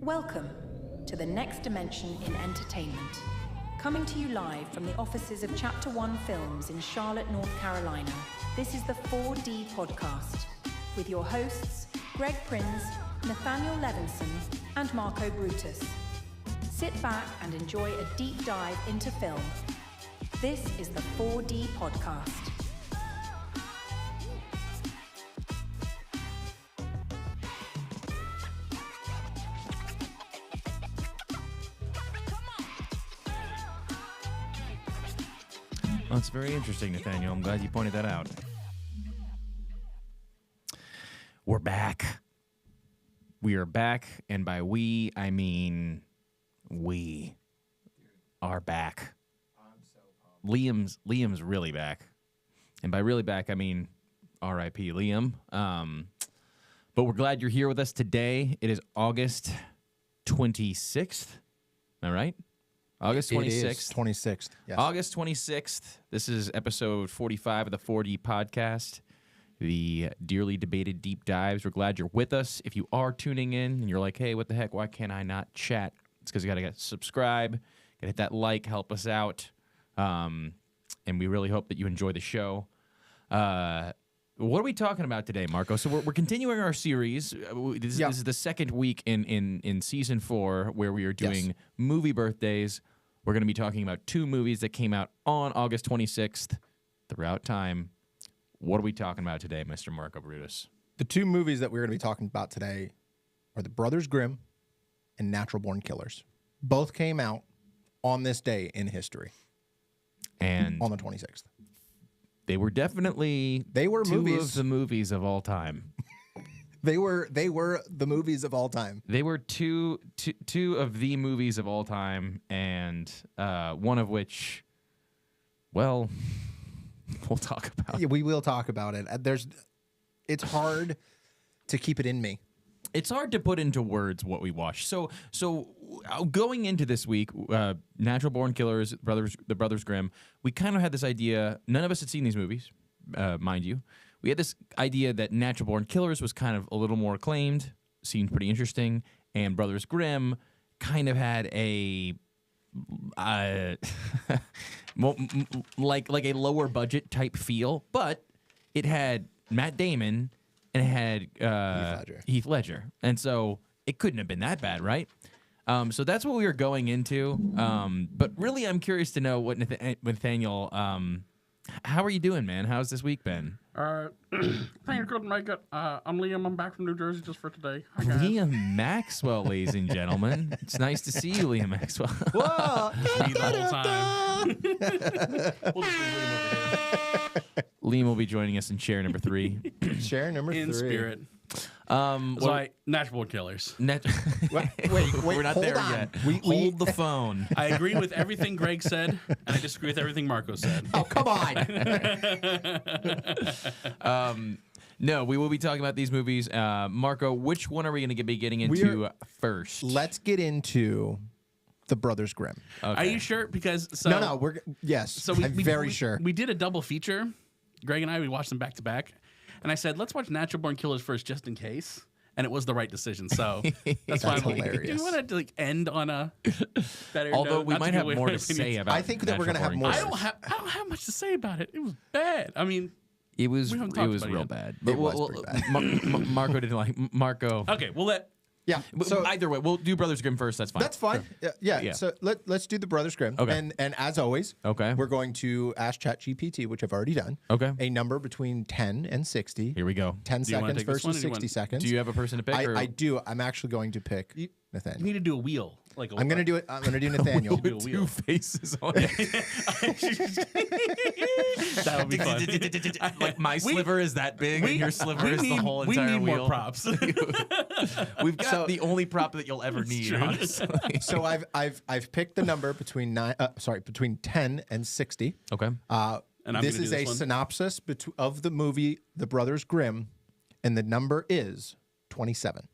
Welcome to the next dimension in entertainment. Coming to you live from the offices of Chapter One Films in Charlotte, North Carolina, this is the 4D Podcast with your hosts, Greg Prinz, Nathanael Levinson, and Marko Brutus. Sit back and enjoy a deep dive into film. This is the 4D Podcast. Well, it's very interesting, Nathanael. I'm glad you pointed that out. We're back. We are back, and by we, I mean we are back. I'm so pumped. Liam's really back. And by really back, I mean R.I.P. Liam. But we're glad you're here with us today. It is August 26th. Am I right? August 26th. It is 26th. Yes. August 26th. This is episode 45 of the 4D Podcast, the dearly debated deep dives. We're glad you're with us. If you are tuning in and you're like, hey, what the heck, why can't I not chat? It's because you got to subscribe, got to hit that like, help us out. And we really hope that you enjoy the show. What are we talking about today, Marko? So we're continuing our series. This is the second week in season 4 where we are doing movie birthdays. We're going to be talking about 2 movies that came out on August 26th throughout time. What are we talking about today, Mr. Marko Brutus? The 2 movies that we're going to be talking about today are The Brothers Grimm and Natural Born Killers. Both came out on this day in history. And on the 26th. They were definitely two movies. of the movies of all time. They were the movies of all time. They were two of the movies of all time, and one of which, well, we'll talk about. Yeah, we will talk about it. It's hard to keep it in me. It's hard to put into words what we watched. So going into this week, Natural Born Killers, the Brothers Grimm, we kind of had this idea. None of us had seen these movies, mind you. We had this idea that Natural Born Killers was kind of a little more acclaimed, seemed pretty interesting, and Brothers Grimm kind of had a like a lower budget type feel, but it had Matt Damon and it had Heath Ledger, and so it couldn't have been that bad, right? So that's what we were going into. But really, I'm curious to know what Nathanael. How are you doing, man? How's this week been? Thank you, couldn't make it. I'm Liam. I'm back from New Jersey just for today. Hi, guys. Liam Maxwell, ladies and gentlemen. It's nice to see you, Liam Maxwell. Whoa! Me the whole time. We'll just leave Liam over here. Liam will be joining us in chair number 3. Share number 3. In spirit. Natural Born Killers. Wait, we're not hold there on. yet. Hold the phone. I agree with everything Greg said, and I disagree with everything Marko said. Oh, come on. No, we will be talking about these movies. Marko, which one are we going to be getting into first? Let's get into The Brothers Grimm. Okay. Are you sure? Because No, yes. So I'm very sure. We did a double feature. Greg and I, we watched them back to back. And I said, let's watch Natural Born Killers first just in case. And it was the right decision. So that's why I'm hilarious. Do you want to end on a better Although note? we Not might give have away more my to say opinions. about I think that we're going to have more. I don't have much to say about it. It was bad. I mean, It was we haven't talked real about it yet. bad. It was pretty bad. Marko didn't like Marko. okay, we'll let. Yeah. So Either way, we'll do Brothers Grimm first. That's fine. that's fine. Yeah. Yeah. So let's do The Brothers Grimm. Okay. And as always, Okay. we're going to ask ChatGPT, which I've already done. Okay. A number between 10 and 60. Here we go. 10 Do you wanna seconds take this one, versus or do you 60 want- seconds. Do you have a person to pick? or? I do. I'm actually going to pick You Nathaniel. need to do a wheel. I'm going to do it. I'm going to do Nathaniel. do a With wheel. 2 faces on it. That would be fun. Like my sliver is that big, and your sliver is the whole we entire need wheel. more props. We've got the only prop that you'll ever need. true. Honestly. So I've picked the number between between 10 and 60. Okay. And I'm This gonna is do a this one. synopsis of the movie The Brothers Grimm, and the number is 27.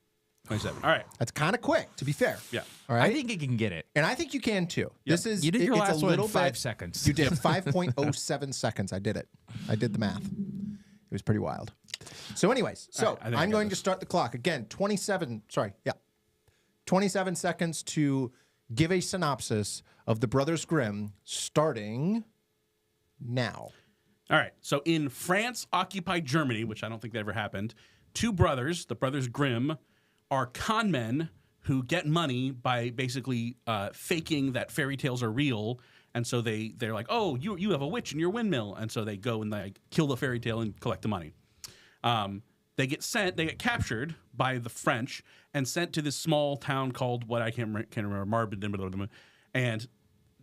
27. All right. That's kind of quick, to be fair. Yeah. All right. I think it can get it. And I think you can too. This is You did your it's last a one in little 5 bit- seconds. You did 5.07 seconds. I did it. I did the math. It was pretty wild. So, anyways, All right, I think I I'm got going to this. start the clock again. 27. Sorry, yeah. 27 seconds to give a synopsis of the Brothers Grimm, starting now. All right. So in France-occupied Germany, which I don't think that ever happened, two brothers, the Brothers Grimm, are con men who get money by basically faking that fairy tales are real. And so they're like, oh, you have a witch in your windmill. And so they go and they kill the fairy tale and collect the money. They get captured by the French and sent to this small town called what I can't remember, Marblehead. And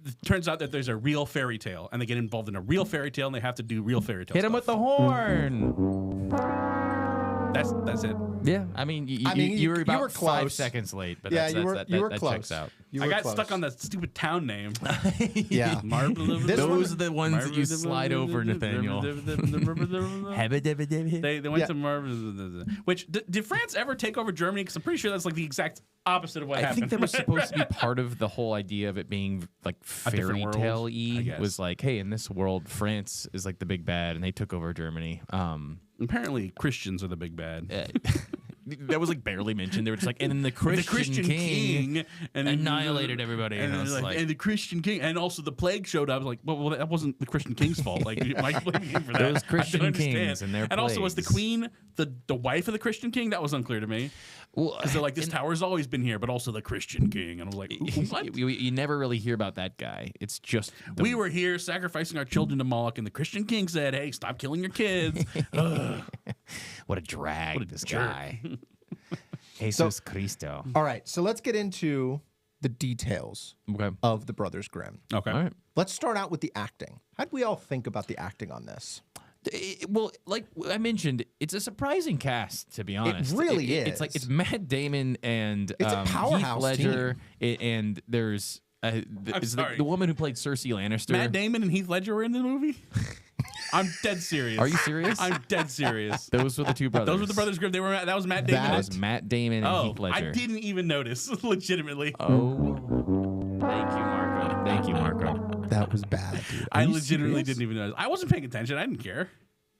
it turns out that there's a real fairy tale, and they get involved in a real fairy tale, and they have to do real fairy tale Hit him stuff. with the horn. That's it. Yeah, I mean, you were about you were 5 close. seconds late, but Yeah, that you were that close. checks out. You I were got close. stuck on that stupid town name. Yeah. Those are the ones that you slide over, Nathanael. They went to Marble. Which did France ever take over Germany? Because I'm pretty sure that's like the exact opposite of what I happened. think that was supposed to be part of the whole idea of it being like different fairy world, tale I y. guess. Was like, hey, in this world, France is like the big bad, and they took over Germany. Apparently, Christians are the big bad. That was like barely mentioned. They were just like, and then the Christian King and annihilated everybody. And I was like, and the Christian King, and also the plague showed up. I was like, well, that wasn't the Christian King's fault. Like, why you blaming him for that? Those I don't Christian understand. kings and their and also was the plagues. queen the wife of the Christian King? That was unclear to me. well, Because they're like, this tower's always been here, but also the Christian King, and I was like, what? you never really hear about that guy. It's just We were here sacrificing our children to Moloch, and the Christian King said, hey, stop killing your kids. Ugh. what a drag. What a this jerk. guy. Jesus Cristo. All right, so let's get into the details Okay. of the Brothers Grimm. Okay. All right. Let's start out with the acting. How do we all think about the acting on this? Well, like I mentioned, it's a surprising cast, to be honest. really It's like is. it's Matt Damon and It's a powerhouse Heath Ledger, and there's is sorry. the woman who played Cersei Lannister. Matt Damon and Heath Ledger were in the movie? I'm dead serious. Are you serious? I'm dead serious. Those were the two brothers. Those were the Brothers Grimm. That was Matt Damon. That was Matt Damon and Oh, Heath Ledger. I didn't even notice, legitimately. Oh, thank you, Marko. Thank you, Marko. That was bad, dude. I legitimately didn't even notice. I wasn't paying attention. I didn't care.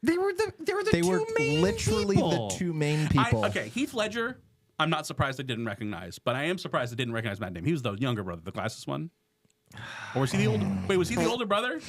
They were the They two were main literally people. the two main people. Okay, Heath Ledger, I'm not surprised I didn't recognize, but I am surprised I didn't recognize Matt Damon. He was the younger brother, the glasses one. Or was he the older? Wait, was he the older brother?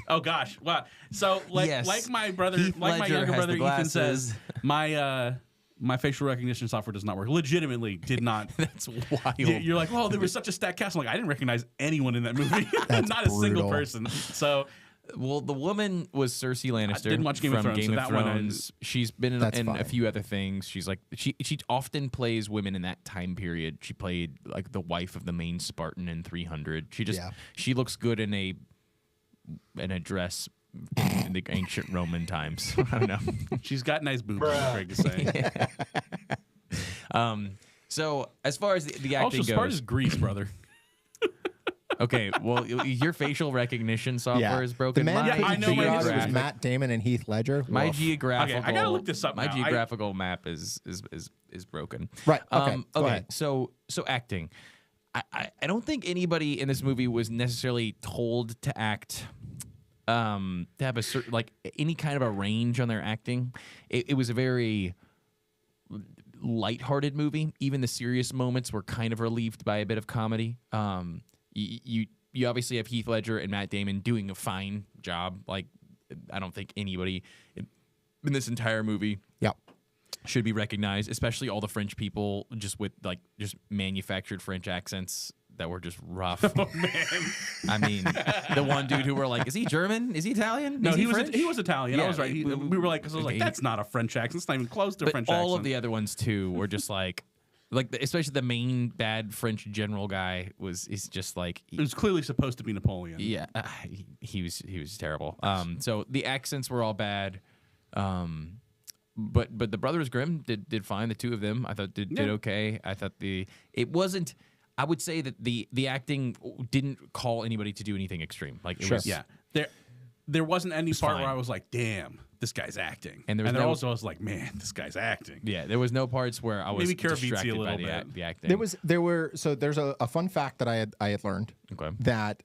Oh gosh, wow. So Yes. like my brother, Heath like my Ledger younger has brother the Ethan glasses. says, my facial recognition software does not work. Legitimately did not. That's wild. You're like, oh, there was such a stacked cast. I'm like, I didn't recognize anyone in that movie. That's Not a single brutal. person. So Well, the woman was Cersei Lannister. didn't watch Game of from Thrones, Game so of that one I- Thrones. She's been in That's a fine. few other things. She's like she often plays women in that time period. She played like the wife of the main Spartan in 300. She looks good in a dress in the ancient Roman times. I don't know. she's got nice boobs, I'm afraid to say. So as far as the acting Also, Sparta's goes, Greece, brother. okay. Well, your facial recognition software is broken. The man Yeah, who I played know my Geograph history. was Matt Damon and Heath Ledger. My Woof. geographical. Okay, I gotta look this up My now. geographical map is broken. Right, okay, go Okay. ahead. So acting. I don't think anybody in this movie was necessarily told to act. To have a certain like any kind of a range on their acting. It was a very lighthearted movie. Even the serious moments were kind of relieved by a bit of comedy. You obviously have Heath Ledger and Matt Damon doing a fine job. Like I don't think anybody in this entire movie Yep. should be recognized, especially all the French people just with like just manufactured French accents that were just rough. Oh, man. I mean, the one dude who were like, is he German? Is he Italian? No, Is he was French? he was Italian. I Yeah, was right. We were like, 'cause I was like, okay. that's not a French accent. It's not even close to a But French all accent. of the other ones too were just like especially the main bad French general guy is just like It was clearly supposed to be Napoleon. yeah, he was terrible. So the accents were all bad. But the Brothers Grimm did fine. The two of them I thought did okay. I thought it wasn't. I would say that the acting didn't call anybody to do anything extreme. Like it Sure. was, Yeah. There wasn't any part fine. where I was like, damn, this guy's acting. And there was there no- also was like, man, this guy's acting. yeah. There was no parts where I was Maybe Karavitsy a distracted by little the acting. There's a fun fact that I had learned Okay. that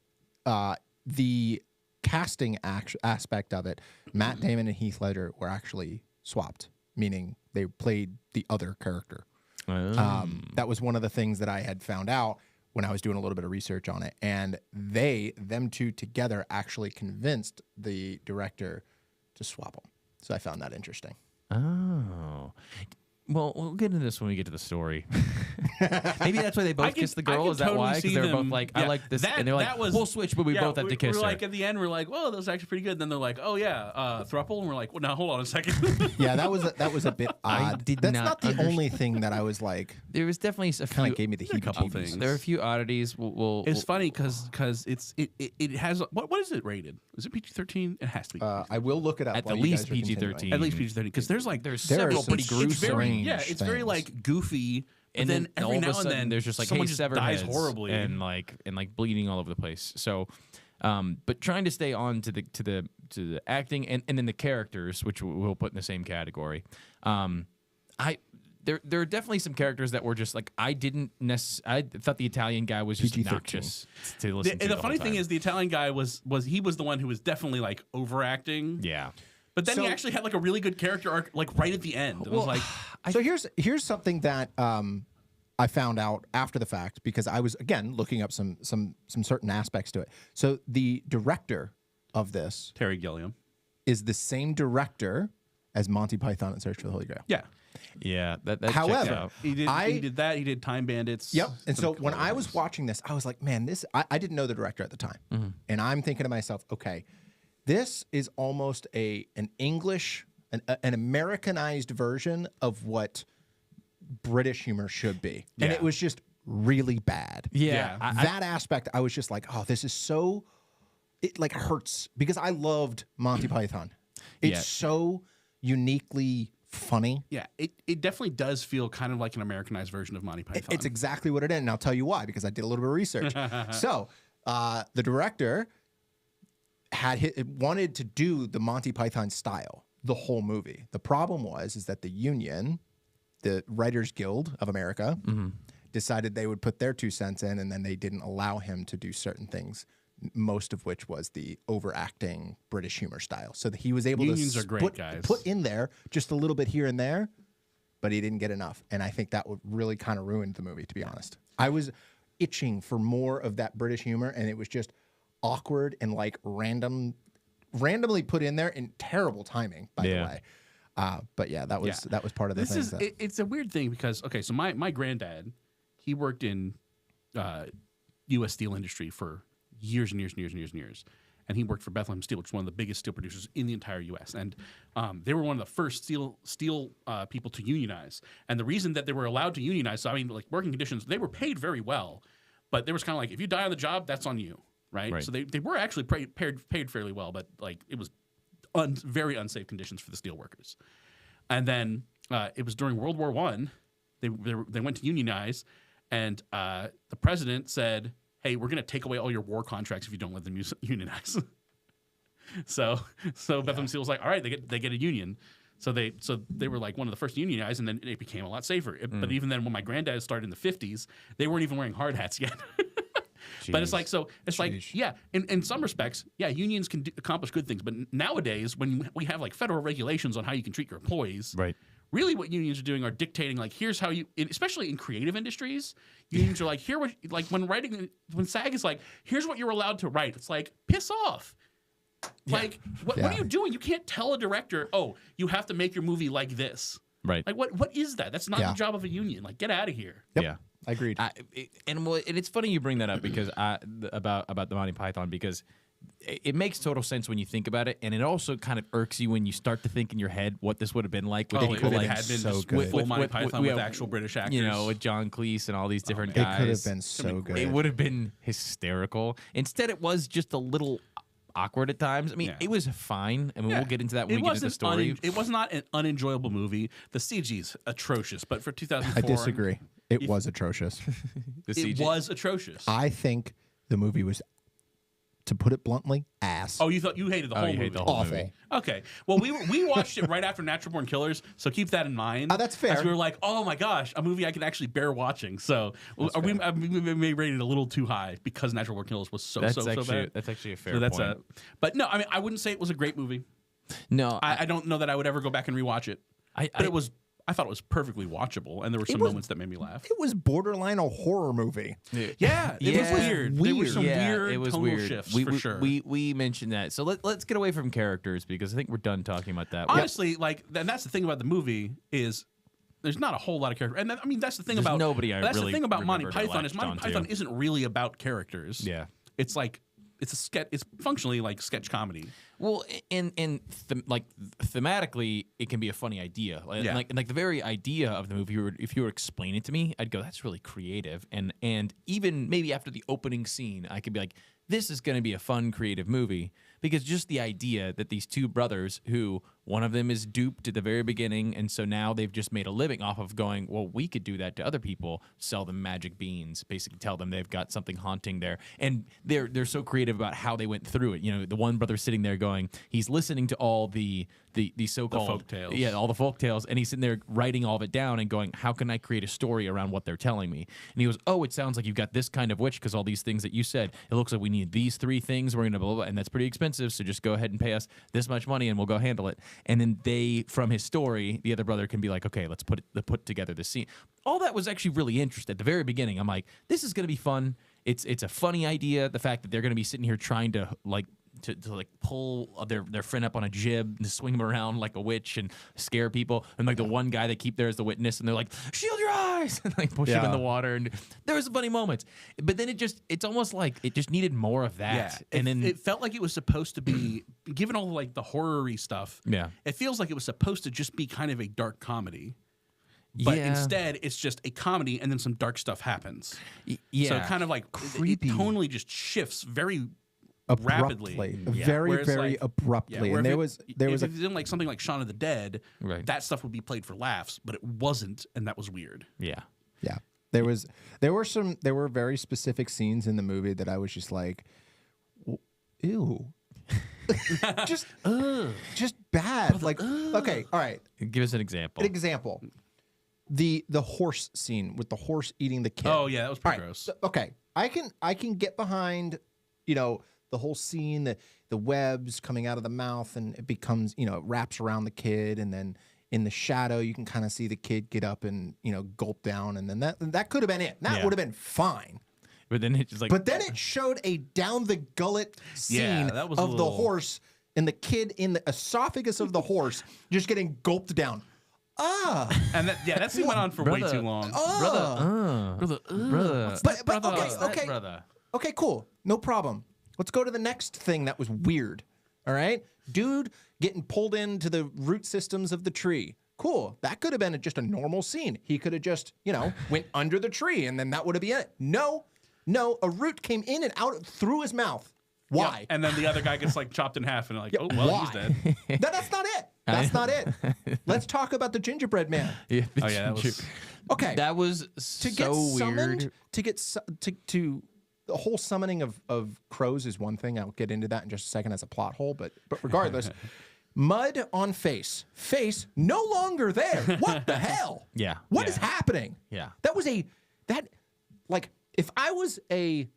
the casting aspect of it, Matt Damon and Heath Ledger were actually swapped, meaning they played the other character. That was one of the things that I had found out when I was doing a little bit of research on it. And them two together actually convinced the director to swap them. So I found that interesting. Oh. Well, we'll get into this when we get to the story. Maybe that's why they both kiss the girl. Is that totally why? Because they're both like, I yeah, like this. that- and they're like, that was- we'll switch, but we both have to kiss we're her. like, at the end, we're like, well, that was actually pretty good. Then they're like, oh, yeah, throuple. And we're like, well, now, hold on a second. Yeah, that was a bit odd. did That's not not the only thing that I was like, There was definitely a kind few. of gave me the couple heebie-jeebies. things. There are a few oddities. It's funny because it has, what is it rated? Is it PG-13? It has to be. I will look it up. At while the you least guys are continuing. PG-13. At least PG-13. Because there's There are There are several some pretty strange gruesome. things. very like goofy. But And then all every of a now and sudden, then there's just like, someone hey, just sever dies heads horribly. and bleeding all over the place. So, but trying to stay on to the acting and then the characters, which we'll put in the same category. There are definitely some characters that were just like I thought the Italian guy was just PG-13. obnoxious to listen to. The funny thing is, the Italian guy was the one who was definitely like overacting. yeah. But then he So- actually had like a really good character arc, like right at the end. It was like, So here's something that I found out after the fact because I was again looking up some certain aspects to it. So the director of this Terry Gilliam. is the same director as Monty Python and Search for the Holy Grail. Yeah. Yeah. That checks However, out. He did that. He did Time Bandits. Yep. And so Some when couple I of was things. watching this, I was like, man, I didn't know the director at the time. And I'm thinking to myself, okay, this is almost an English, an Americanized version of what British humor should be. And Yeah. it was just really bad. Yeah. Yeah. That aspect, I was just like, oh, this is so, it like hurts because I loved Monty Python. It's Yeah. so uniquely funny. Yeah, it definitely does feel kind of like an Americanized version of Monty Python. It's exactly what it is. And I'll tell you why, because I did a little bit of research. So the director wanted to do the Monty Python style, the whole movie. The problem is that the union, the Writers Guild of America, decided they would put their 2 cents in, and then they didn't allow him to do certain things, most of which was the overacting British humor style. So that he was able Unions to are great, guys. put in there just a little bit here and there, but he didn't get enough. And I think that would really kind of ruined the movie, to be honest. I was itching for more of that British humor, and it was just awkward and like randomly put in there in terrible timing, by the way. But yeah, that was part of the thing. It's a weird thing because so my granddad, he worked in U.S. steel industry for years and years and years and years and years. And he worked for Bethlehem Steel, which is one of the biggest steel producers in the entire U.S. And they were one of the first steel people to unionize. And the reason that they were allowed to unionize, so I mean, like working conditions, they were paid very well, but there was kind of like, if you die on the job, that's on you, right? So they were actually paid fairly well, but like it was very unsafe conditions for the steel workers. And then it was during World War I, they went to unionize, and the president said, hey, we're going to take away all your war contracts if you don't let them unionize. so Bethlehem Steel was like, all right, they get a union. So they were like one of the first to unionize, and then it became a lot safer. But even then, when my granddad started in the 50s, they weren't even wearing hard hats yet. But it's like, yeah, in some respects, yeah, unions can accomplish good things. But nowadays, when we have like federal regulations on how you can treat your employees, Right. really what unions are doing are dictating, like, here's how you, especially in creative industries, unions are like, when SAG is like, here's what you're allowed to write. It's like, piss off. Like, what are you doing? You can't tell a director, oh, you have to make your movie like this. Right. Like, what is that? That's not the job of a union. Like, get out of here. Yep. Yeah. I agreed. And it's funny you bring that up because about the Monty Python, because it makes total sense when you think about it, and it also kind of irks you when you start to think in your head what this would have been like with It people like had been so just good. full Monty Python with yeah, actual British actors. you know, with John Cleese and all these different It guys. could have been so good. It would have been hysterical. Instead, it was just a little awkward at times. I mean, it was fine. I mean, we'll get into that when we get into the story. It was not an unenjoyable movie. The CG's atrocious, but for 2004, I disagree. It was atrocious. It was atrocious. I think the movie was, to put it bluntly, ass. Oh, you hated the whole you movie? hate the whole Awful. movie. Okay. Well, we watched it right after Natural Born Killers, so keep that in mind. Oh, that's fair. As we were like, oh my gosh, a movie I can actually bear watching. So we may rate it a little too high because Natural Born Killers was so bad. That's actually a fair So that's point. but no, I mean, I wouldn't say it was a great movie. No, I don't know that I would ever go back and rewatch it. But it was I thought it was perfectly watchable, and there were some moments that made me laugh. It was borderline a horror movie. Yeah, it was weird. There were some weird it was tonal weird. shifts we, for we, sure. We mentioned that. So let's get away from characters because I think we're done talking about that. Honestly, like, and that's the thing about the movie is there's not a whole lot of characters. And I mean, that's the thing There's about nobody I that's really the thing about Monty remembered or Python is latched Monty onto. Python isn't really about characters. Yeah. It's like it's a sketch. It's functionally like sketch comedy. Well, like thematically, it can be a funny idea. Like the very idea of the movie. If you were explaining it to me, I'd go, "That's really creative." And even maybe after the opening scene, I could be like, "This is going to be a fun, creative movie." Because just the idea that these two brothers, who one of them is duped at the very beginning, and so now they've just made a living off of going, well, we could do that to other people, sell them magic beans, basically tell them they've got something haunting there. And they're so creative about how they went through it. You know, the one brother sitting there going, he's listening to all the so-called folk tales. Yeah, all the folk tales, and he's sitting there writing all of it down and going, how can I create a story around what they're telling me? And he goes, oh, it sounds like you've got this kind of witch because all these things that you said, it looks like we need these 3 things, we're gonna blah, blah, blah, and that's pretty expensive, so just go ahead and pay us this much money and we'll go handle it. And then they, from his story, the other brother can be like, okay, let's put together this scene. All that was actually really interesting. At the very beginning, I'm like, this is gonna be fun. It's a funny idea. The fact that they're gonna be sitting here trying to pull their friend up on a jib and swing him around like a witch and scare people, and like the one guy they keep there as the witness, and they're like, shield your eyes, and like push him in the water. And there was some funny moments, but then it's almost like it just needed more of that. Yeah, and then it felt like it was supposed to be, given all like the horror-y stuff. Yeah, it feels like it was supposed to just be kind of a dark comedy. But instead, it's just a comedy, and then some dark stuff happens. Yeah, so kind of like creepy. It tonally just shifts very Abruptly. rapidly, Very like, abruptly. where And if there was if it didn't like something like Shaun of the Dead, Right. that stuff would be played for laughs, but it wasn't, and that was weird. yeah. there were very specific scenes in the movie that I was just like, ew. just bad. Like, okay, all right. Give us an example. An example. The horse scene with the horse eating the kid. Oh yeah, that was pretty All right, gross. so- okay, I can get behind, the whole scene, the webs coming out of the mouth, and it becomes, it wraps around the kid, and then in the shadow you can kind of see the kid get up and gulp down, and then that could have been it. That would have been fine. But then it just like. But then it showed a down the gullet scene that was of a the little- horse and the kid in the esophagus of the horse just getting gulped down. And that scene went on for way too long. brother. But okay, cool, no problem. Let's go to the next thing that was weird. All right, dude getting pulled into the root systems of the tree. Cool, that could have been just a normal scene. He could have just went under the tree, and then that would have been it. No, a root came in and out through his mouth. Why? Yep. And then the other guy gets like chopped in half, and like, oh well, Why? he's dead. That's not it. That's not it. Let's talk about the gingerbread man. Yeah, Oh yeah, that was. Okay, that was to so get summoned, weird. to the whole summoning of crows is one thing. I'll get into that in just a second as a plot hole. But regardless, mud on face no longer there. What the hell? Yeah. What is happening? Yeah. That was like if I was a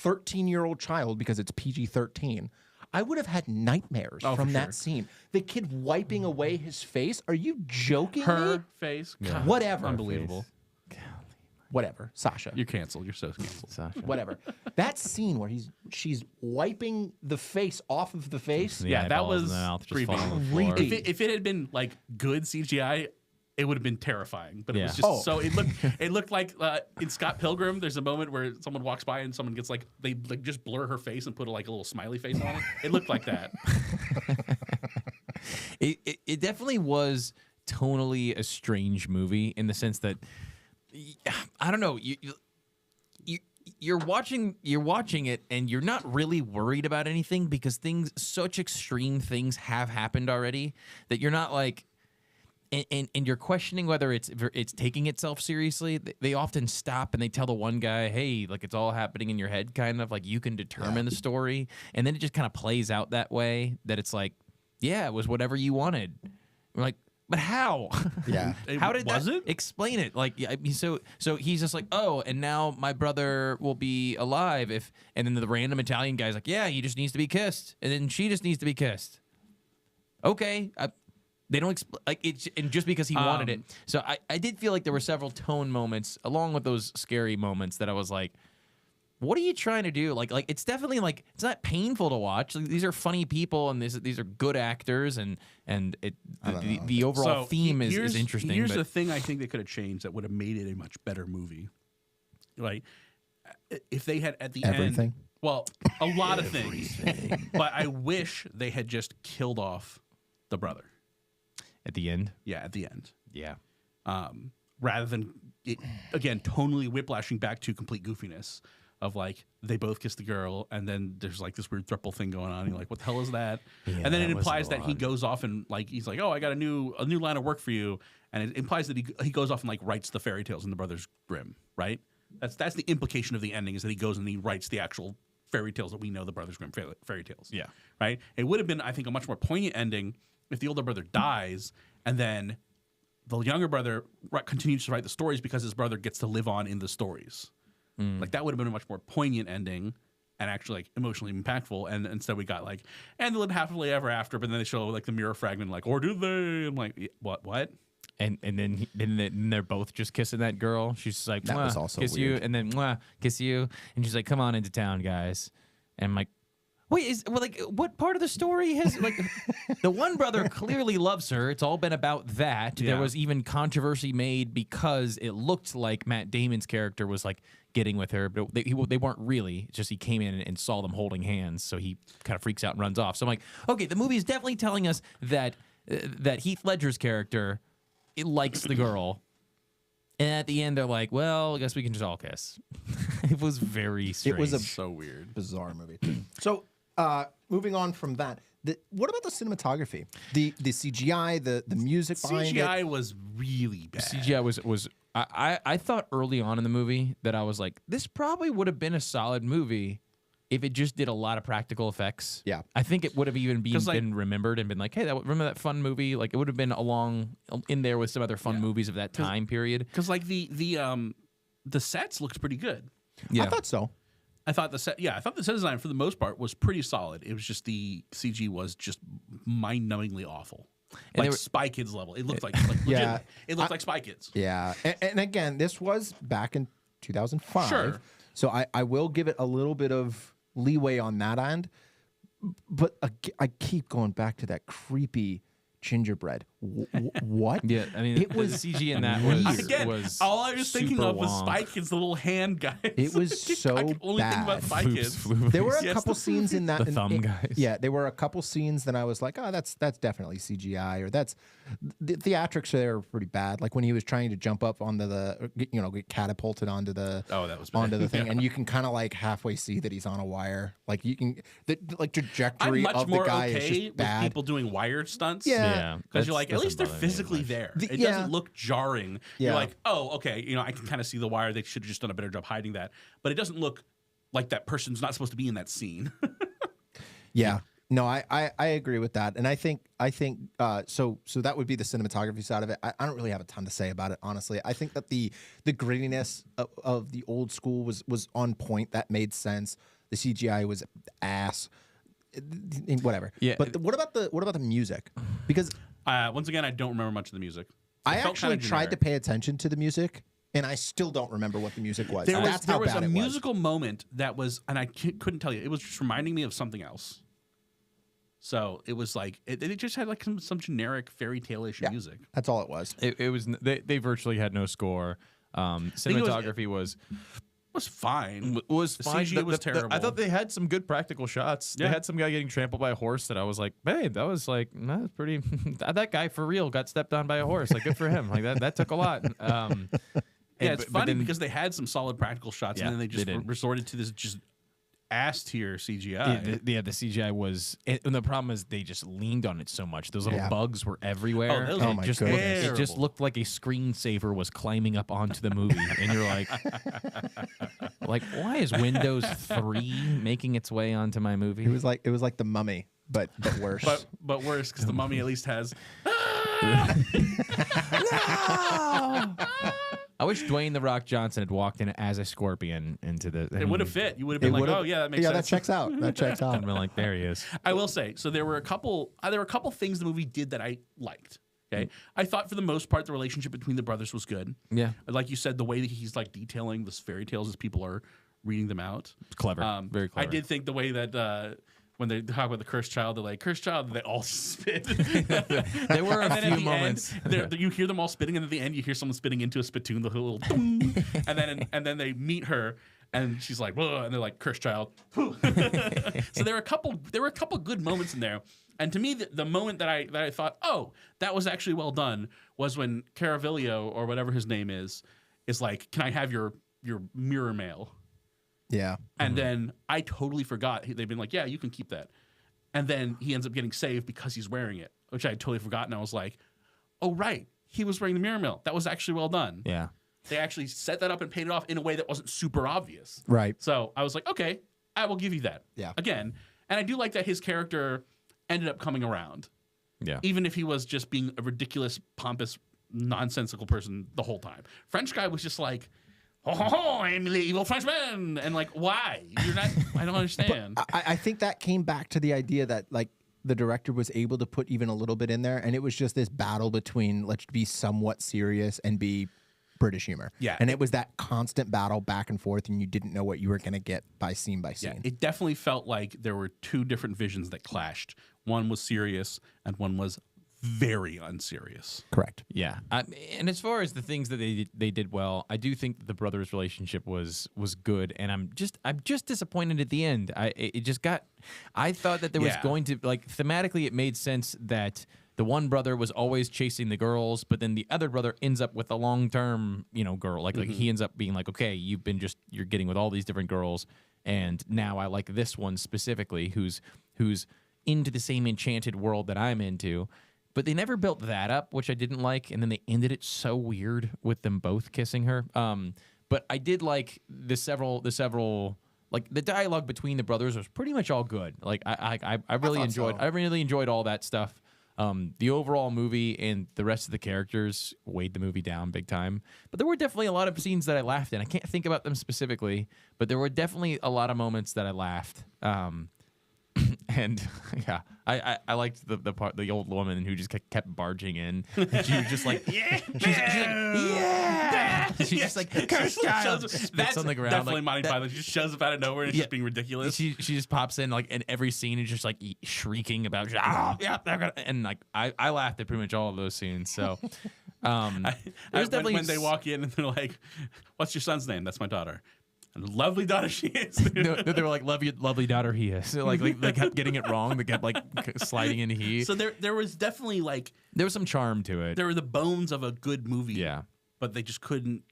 13-year-old child, because it's PG-13, I would have had nightmares from that scene. The kid wiping away his face. Are you joking me? Her face. God, Whatever. Unbelievable. Whatever. Sasha. You're canceled. You're so canceled. Sasha. Whatever. That scene where she's wiping the face off of the face. The Yeah, that eyeballs in was the mouth just creepy. falling on the floor. Creepy. If it had been like good CGI, it would have been terrifying. But it was Yeah. just so it looked like in Scott Pilgrim. There's a moment where someone walks by and someone gets like they like just blur her face and put like a little smiley face on it. It looked like that. It definitely was tonally a strange movie in the sense that I don't know, you're watching it and you're not really worried about anything because such extreme things have happened already that you're not like and you're questioning whether it's taking itself seriously. They often stop and they tell the one guy, hey, like it's all happening in your head, kind of like you can determine the story, and then it just kind of plays out that way that it's like, yeah, it was whatever you wanted. We're like, but how? Yeah. How did was that it? explain it? Like, I mean, so he's just like, oh, and now my brother will be alive if, and then the random Italian guy's like, yeah, he just needs to be kissed, and then she just needs to be kissed. Okay, They don't like it, and just because he wanted it. So I did feel like there were several tone moments along with those scary moments that I was like, what are you trying to do? Like it's definitely like it's not painful to watch. Like, these are funny people and these are good actors and the overall theme is interesting. Here's the thing I think they could have changed that would have made it a much better movie. Like if they had at the end, well, a lot of things, but I wish they had just killed off the brother. At the end? Yeah, at the end. Yeah. Rather than, again, tonally whiplashing back to complete goofiness of like, they both kiss the girl, and then there's like this weird throuple thing going on. And you're like, what the hell is that? Yeah, and then it implies that he goes off and like, he's like, oh, I got a new line of work for you. And it implies that he goes off and like writes the fairy tales in the Brothers Grimm, right? That's the implication of the ending, is that he goes and he writes the actual fairy tales that we know the Brothers Grimm fairy tales. Yeah. Right? It would have been, I think, a much more poignant ending if the older brother dies and then the younger brother continues to write the stories because his brother gets to live on in the stories. Like that would have been a much more poignant ending and actually like emotionally impactful. And instead we got like, and they live happily ever after, but then they show like the mirror fragment, like, or do they? I'm like, what? And then they're both just kissing that girl. She's just like, That was also kiss weird. you, and then kiss you, and she's like, come on into town, guys. And I'm like, wait, what part of the story has like the one brother clearly loves her? It's all been about that. Yeah. There was even controversy made because it looked like Matt Damon's character was like getting with her, but they weren't really. It's just he came in and saw them holding hands, so he kind of freaks out and runs off. So I'm like, okay, the movie is definitely telling us that Heath Ledger's character likes the girl. And at the end, they're like, well, I guess we can just all kiss. It was very strange. It was So weird. bizarre movie. So, moving on from that, what about the cinematography? The CGI, the music behind CGI it? was really bad. CGI was I thought early on in the movie that I was like, this probably would have been a solid movie if it just did a lot of practical effects. Yeah. I think it would have even been like- remembered and been like, hey, remember that fun movie? Like it would have been along in there with some other fun movies of that time period. Because like the sets looked pretty good. Yeah. I thought so. I thought the set design for the most part was pretty solid. It was just the CG was just mind-numbingly awful. And Like they were- Spy Kids level. It looked like Yeah. legit. It looked like Spy Kids. Yeah. And again, this was back in 2005. Sure. So I will give it a little bit of leeway on that end. But I keep going back to that creepy gingerbread. What? Yeah, I mean, it was the CG in that weird. Again, was all I was thinking super of was wonk. Spy Kids, the little hand guys. It was so I could only think about bad. Spy Floops, Kids. floops. There were a Yes, couple scenes in that. the thumb guys. Yeah, there were a couple scenes that I was like, oh, that's definitely CGI, or that's the theatrics there were pretty bad. Like when he was trying to jump up onto get catapulted onto the That was bad. onto the thing, and you can kind of like halfway see that he's on a wire. Like you can the I'm trajectory much of the more guy is okay just with bad. people doing wire stunts. Yeah. Because you're like, at Doesn't least they're bother me as physically much. there. It Yeah. doesn't look jarring. Yeah. You're like, oh, okay, I can kind of see the wire. They should have just done a better job hiding that. But it doesn't look like that person's not supposed to be in that scene. Yeah. No, I agree with that, and I think so that would be the cinematography side of it. I don't really have a ton to say about it, honestly. I think that the grittiness of the old school was on point. That made sense. The CGI was ass. Whatever. Yeah. But what about the music? Because Once again, I don't remember much of the music. I It felt actually kinda tried to generic. pay attention to the music, and I still don't remember what the music was. There was, That's how there was bad a it musical moment that was, and I couldn't tell you. It was just reminding me of something else. So it was like it just had like some generic fairy tale-ish music. That's all it was. It was they virtually had no score. Cinematography was Fine. was The fine. CG was I terrible. thought they had some good practical shots. Yeah. They had some guy getting trampled by a horse that I was like, hey, that was like that's pretty. That guy for real got stepped on by a horse. Like good for him. Like that took a lot. Yeah, it's but funny then- because they had some solid practical shots, Yeah, and then they just they did. resorted to this just ass tier CGI. Yeah, the CGI was, and the problem is they just leaned on it so much. Those little Yeah. bugs were everywhere. Oh, those and were it my just goodness. it just looked like a screensaver was climbing up onto the movie, and you're like, why is Windows 3 making its way onto my movie? It was like the Mummy, but worse. but worse because the Mummy at least has. I wish Dwayne The Rock Johnson had walked in as a scorpion into the. It would have fit. You would have been like, oh yeah, that makes sense. Yeah, that checks out. That checks out. And we're like, there he is. I will say, so there were a couple things the movie did that I liked. Okay, I thought for the most part the relationship between the brothers was good. Yeah, like you said, the way that he's like detailing this fairy tales as people are reading them out, it's clever, very clever. I did think the way that when they talk about the cursed child, they're like cursed child, they all spit. There were a few moments. You hear them all spitting, and at the end, you hear someone spitting into a spittoon, the little, ding, and then they meet her. And she's like, whoa, and they're like, cursed child. So there were a couple good moments in there. And to me, the moment that I thought, oh, that was actually well done, was when Caravillo, or whatever his name is like, can I have your mirror mail? Yeah. And then I totally forgot. They've been like, yeah, you can keep that. And then he ends up getting saved because he's wearing it, which I had totally forgotten. I was like, oh, right. He was wearing the mirror mail. That was actually well done. Yeah. They actually set that up and paid it off in a way that wasn't super obvious. Right. So I was like, okay, I will give you that. Yeah. Again. And I do like that his character ended up coming around. Yeah. Even if he was just being a ridiculous, pompous, nonsensical person the whole time. French guy was just like, oh, I'm the evil Frenchman. And like, why? You're not, I don't understand. I think that came back to the idea that like the director was able to put even a little bit in there. And it was just this battle between let's be somewhat serious and be British humor. Yeah. And it was that constant battle back and forth, and you didn't know what you were going to get by scene by scene. Yeah, it definitely felt like there were two different visions that clashed. One was serious and one was very unserious. Correct. Yeah. And as far as the things that they did well, I do think that the brothers' relationship was good, and I'm just disappointed at the end. I thought that there was going to, like, thematically it made sense that the one brother was always chasing the girls, but then the other brother ends up with a long-term, girl. Like he ends up being like, okay, you're getting with all these different girls, and now I like this one specifically who's into the same enchanted world that I'm into. But they never built that up, which I didn't like, and then they ended it so weird with them both kissing her. But I did like the several like the dialogue between the brothers was pretty much all good. Like I really enjoyed. I really enjoyed all that stuff. The overall movie and the rest of the characters weighed the movie down big time. But there were definitely a lot of scenes that I laughed in. I can't think about them specifically, but there were definitely a lot of moments that I laughed. And yeah, I liked the old woman who just kept barging in. And she was just like, yeah, she's just like, curse child. That's on the ground. Definitely like, Monty Python. She just shows up out of nowhere and it's just being ridiculous. She just pops in like in every scene and just like shrieking about, and like I laughed at pretty much all of those scenes. So there's definitely when they walk in and they're like, "What's your son's name?" "That's my daughter." "And lovely daughter she is." No, they were like, lovely daughter he is. So like they kept getting it wrong. They kept like sliding into he. So there was definitely like there was some charm to it. There were the bones of a good movie. Yeah, but they just couldn't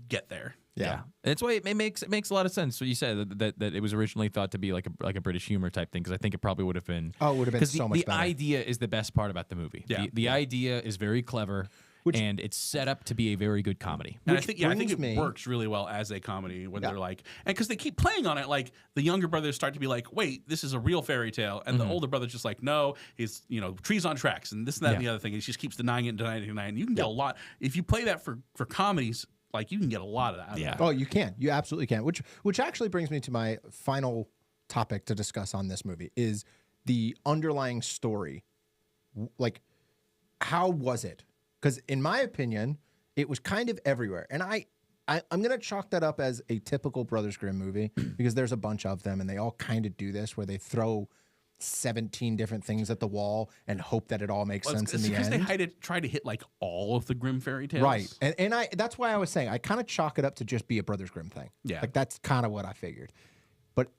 get there. Yeah. That's why it makes a lot of sense. What you said that it was originally thought to be like a British humor type thing, because I think it probably would have been. Oh, it would have been so much better. The idea is the best part about the movie. Yeah. The idea is very clever. And it's set up to be a very good comedy. And I think it works really well as a comedy when they're like, and because they keep playing on it, like the younger brothers start to be like, wait, this is a real fairy tale, and the older brother's just like, no, he's trees on tracks and this and that and the other thing. And he just keeps denying it and denying it and denying it. You can get a lot if you play that for comedies. Like you can get a lot of that. Yeah. Oh, you can. You absolutely can. Which actually brings me to my final topic to discuss on this movie is the underlying story. Like, how was it? Because in my opinion, it was kind of everywhere. And I'm going to chalk that up as a typical Brothers Grimm movie because there's a bunch of them and they all kind of do this where they throw 17 different things at the wall and hope that it all makes sense in the end. Because they try to hit like all of the Grimm fairy tales. Right. And that's why I was saying I kind of chalk it up to just be a Brothers Grimm thing. Yeah. Like that's kind of what I figured. But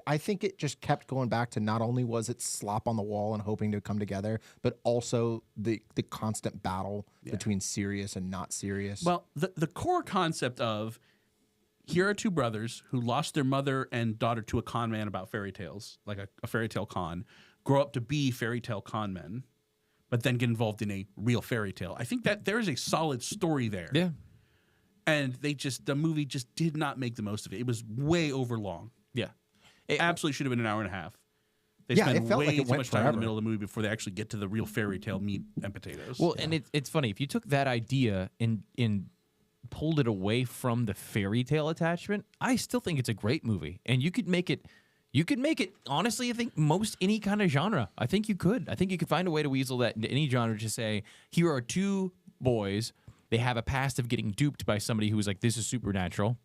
I think it just kept going back to not only was it slop on the wall and hoping to come together, but also the constant battle between serious and not serious. Well, the core concept of here are two brothers who lost their mother and daughter to a con man about fairy tales, like a fairy tale con, grow up to be fairy tale con men, but then get involved in a real fairy tale. I think that there is a solid story there. Yeah. And the movie just did not make the most of it. It was way over long. Yeah. It absolutely should have been an hour and a half. They it spend felt way like it too went much time in forever. the middle of the movie before they actually get to the real fairy tale meat and potatoes. Well, and it's funny. If you took that idea and pulled it away from the fairy tale attachment, I still think it's a great movie. And you could make it honestly, I think most any kind of genre. I think you could find a way to weasel that into any genre to say, here are two boys, they have a past of getting duped by somebody who was like, this is supernatural.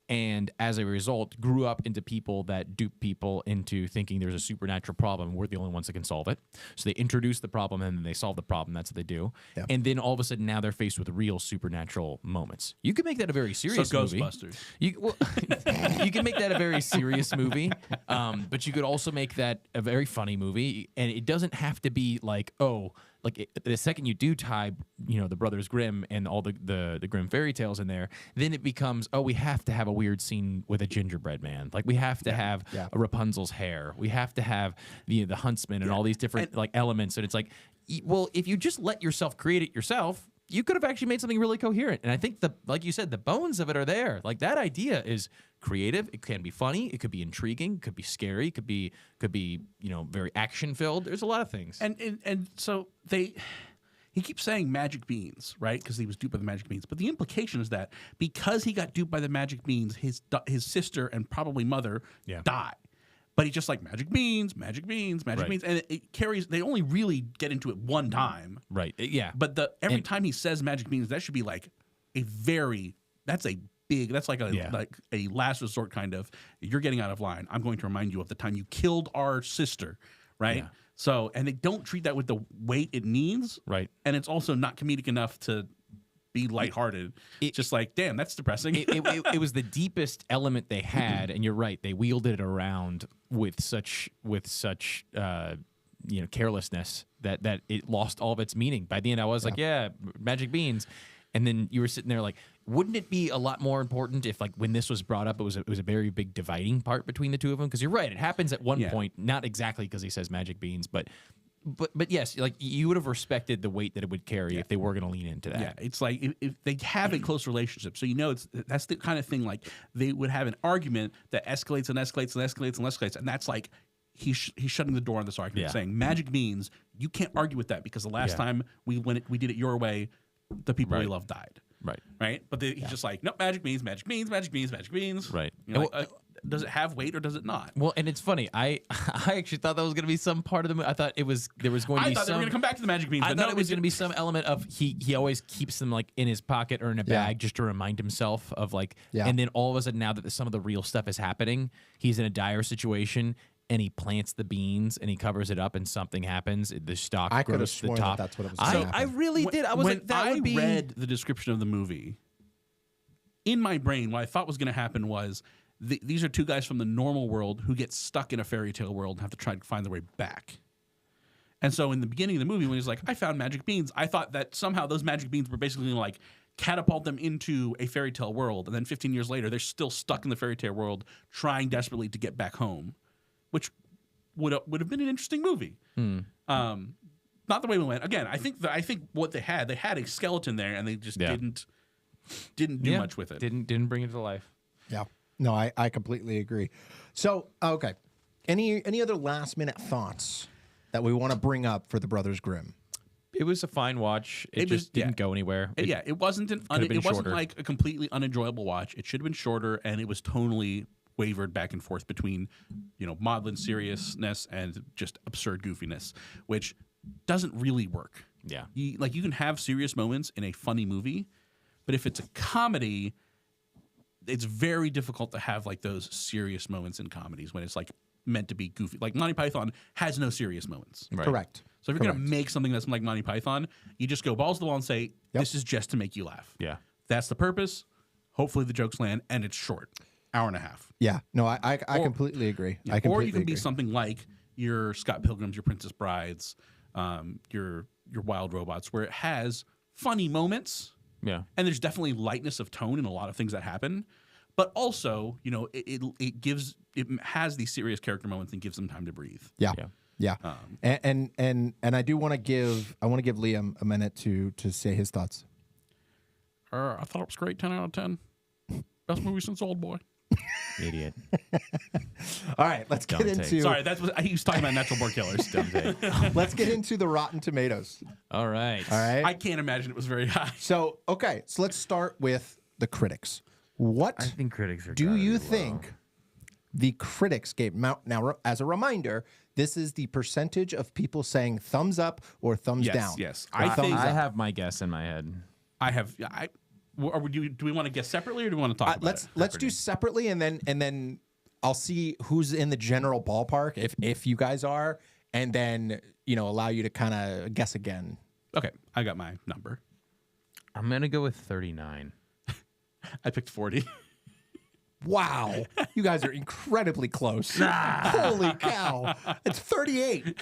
And as a result, grew up into people that dupe people into thinking there's a supernatural problem. We're the only ones that can solve it. So they introduce the problem and then they solve the problem. That's what they do. Yeah. And then all of a sudden now they're faced with real supernatural moments. You could make that a very serious movie. Ghostbusters. You can make that a very serious movie, but you could also make that a very funny movie. And it doesn't have to be like, the second you do tie, the Brothers Grimm and all the Grimm fairy tales in there, then it becomes, we have to have a weird scene with a gingerbread man. Like we have to have a Rapunzel's hair. We have to have the huntsman and all these different elements. And it's like, well, if you just let yourself create it yourself, you could have actually made something really coherent. And I think like you said, the bones of it are there. Like that idea is creative. It can be funny. It could be intriguing. It could be scary. It could be very action filled. There's a lot of things. And so he keeps saying magic beans, right? Because he was duped by the magic beans. But the implication is that because he got duped by the magic beans, his sister and probably mother die. But he's just like, magic beans, magic beans, magic beans. And it carries, they only really get into it one time. Right. Yeah. But every time he says magic beans, that should be like that's like a last resort kind of, you're getting out of line. I'm going to remind you of the time you killed our sister, right? Yeah. So, and they don't treat that with the weight it needs. Right. And it's also not comedic enough to be lighthearted. It's just like, damn, that's depressing. It was the deepest element they had, and you're right. They wielded it around with such carelessness that it lost all of its meaning. By the end, I was like, yeah, magic beans. And then you were sitting there like, wouldn't it be a lot more important if, like, when this was brought up, it was a very big dividing part between the two of them? Because you're right, it happens at one point, not exactly because he says magic beans, but yes, like you would have respected the weight that it would carry if they were going to lean into that. Yeah, it's like if they have a close relationship, so that's the kind of thing, like they would have an argument that escalates and escalates and escalates and escalates, and that's like he's shutting the door on this argument, saying magic means you can't argue with that because the last time we did it your way, the people we love died. Right. But he's just like, no, magic means, magic means, magic means, magic means. Right. Does it have weight or does it not? Well, and it's funny. I actually thought that was going to be some part of the movie. I thought there was going to be I thought they were going to come back to the magic beans. I thought it was going to be some element of he always keeps them like in his pocket or in a bag just to remind himself of like. Yeah. And then all of a sudden, now that some of the real stuff is happening, he's in a dire situation. And he plants the beans and he covers it up and something happens. The stalk grows to the top. That's what it was. I really did. I was when like, that would be. I read the description of the movie, in my brain, what I thought was going to happen was these are two guys from the normal world who get stuck in a fairy tale world and have to try to find their way back. And so in the beginning of the movie, when he's like, I found magic beans, I thought that somehow those magic beans were basically going to like catapult them into a fairy tale world. And then 15 years later, they're still stuck in the fairy tale world trying desperately to get back home. Which would have been an interesting movie. Not the way we went. Again, I think what they had a skeleton there, and they just didn't do much with it. Didn't bring it to life. Yeah. No, I completely agree. So, okay. Any other last minute thoughts that we want to bring up for the Brothers Grimm? It was a fine watch. It just didn't go anywhere. It wasn't like a completely unenjoyable watch. It should have been shorter, and it was tonally wavered back and forth between, maudlin seriousness and just absurd goofiness, which doesn't really work. Yeah. You can have serious moments in a funny movie, but if it's a comedy, it's very difficult to have like those serious moments in comedies when it's like meant to be goofy. Like Monty Python has no serious moments. Right. Correct. So if you're going to make something that's like Monty Python, you just go balls to the wall and say, this is just to make you laugh. Yeah. That's the purpose. Hopefully the jokes land, and it's short. Hour and a half. Yeah, no, I completely agree. Yeah, or you can be something like your Scott Pilgrims, your Princess Brides, your Wild Robots, where it has funny moments. Yeah, and there's definitely lightness of tone in a lot of things that happen, but also it has these serious character moments and gives them time to breathe. Yeah. And I do want to give Liam a minute to say his thoughts. I thought it was great. 10 out of 10. Best movie since Old Boy. Idiot. All right, let's get into. Sorry, that's what he was talking about. Natural born killers. Let's get into the Rotten Tomatoes. All right. I can't imagine it was very high. So let's start with the critics. What I think critics are. do gotta you be think low. the critics gave? Now, as a reminder, this is the percentage of people saying thumbs up or thumbs down. Yes. Or thumbs I up. have my guess in my head. Do we want to guess separately, or do we want to talk about it? Let's do separately, and then I'll see who's in the general ballpark if you guys are, and then allow you to kind of guess again. Okay, I got my number. I'm gonna go with 39. I picked 40. Wow, you guys are incredibly close. Holy cow, it's 38.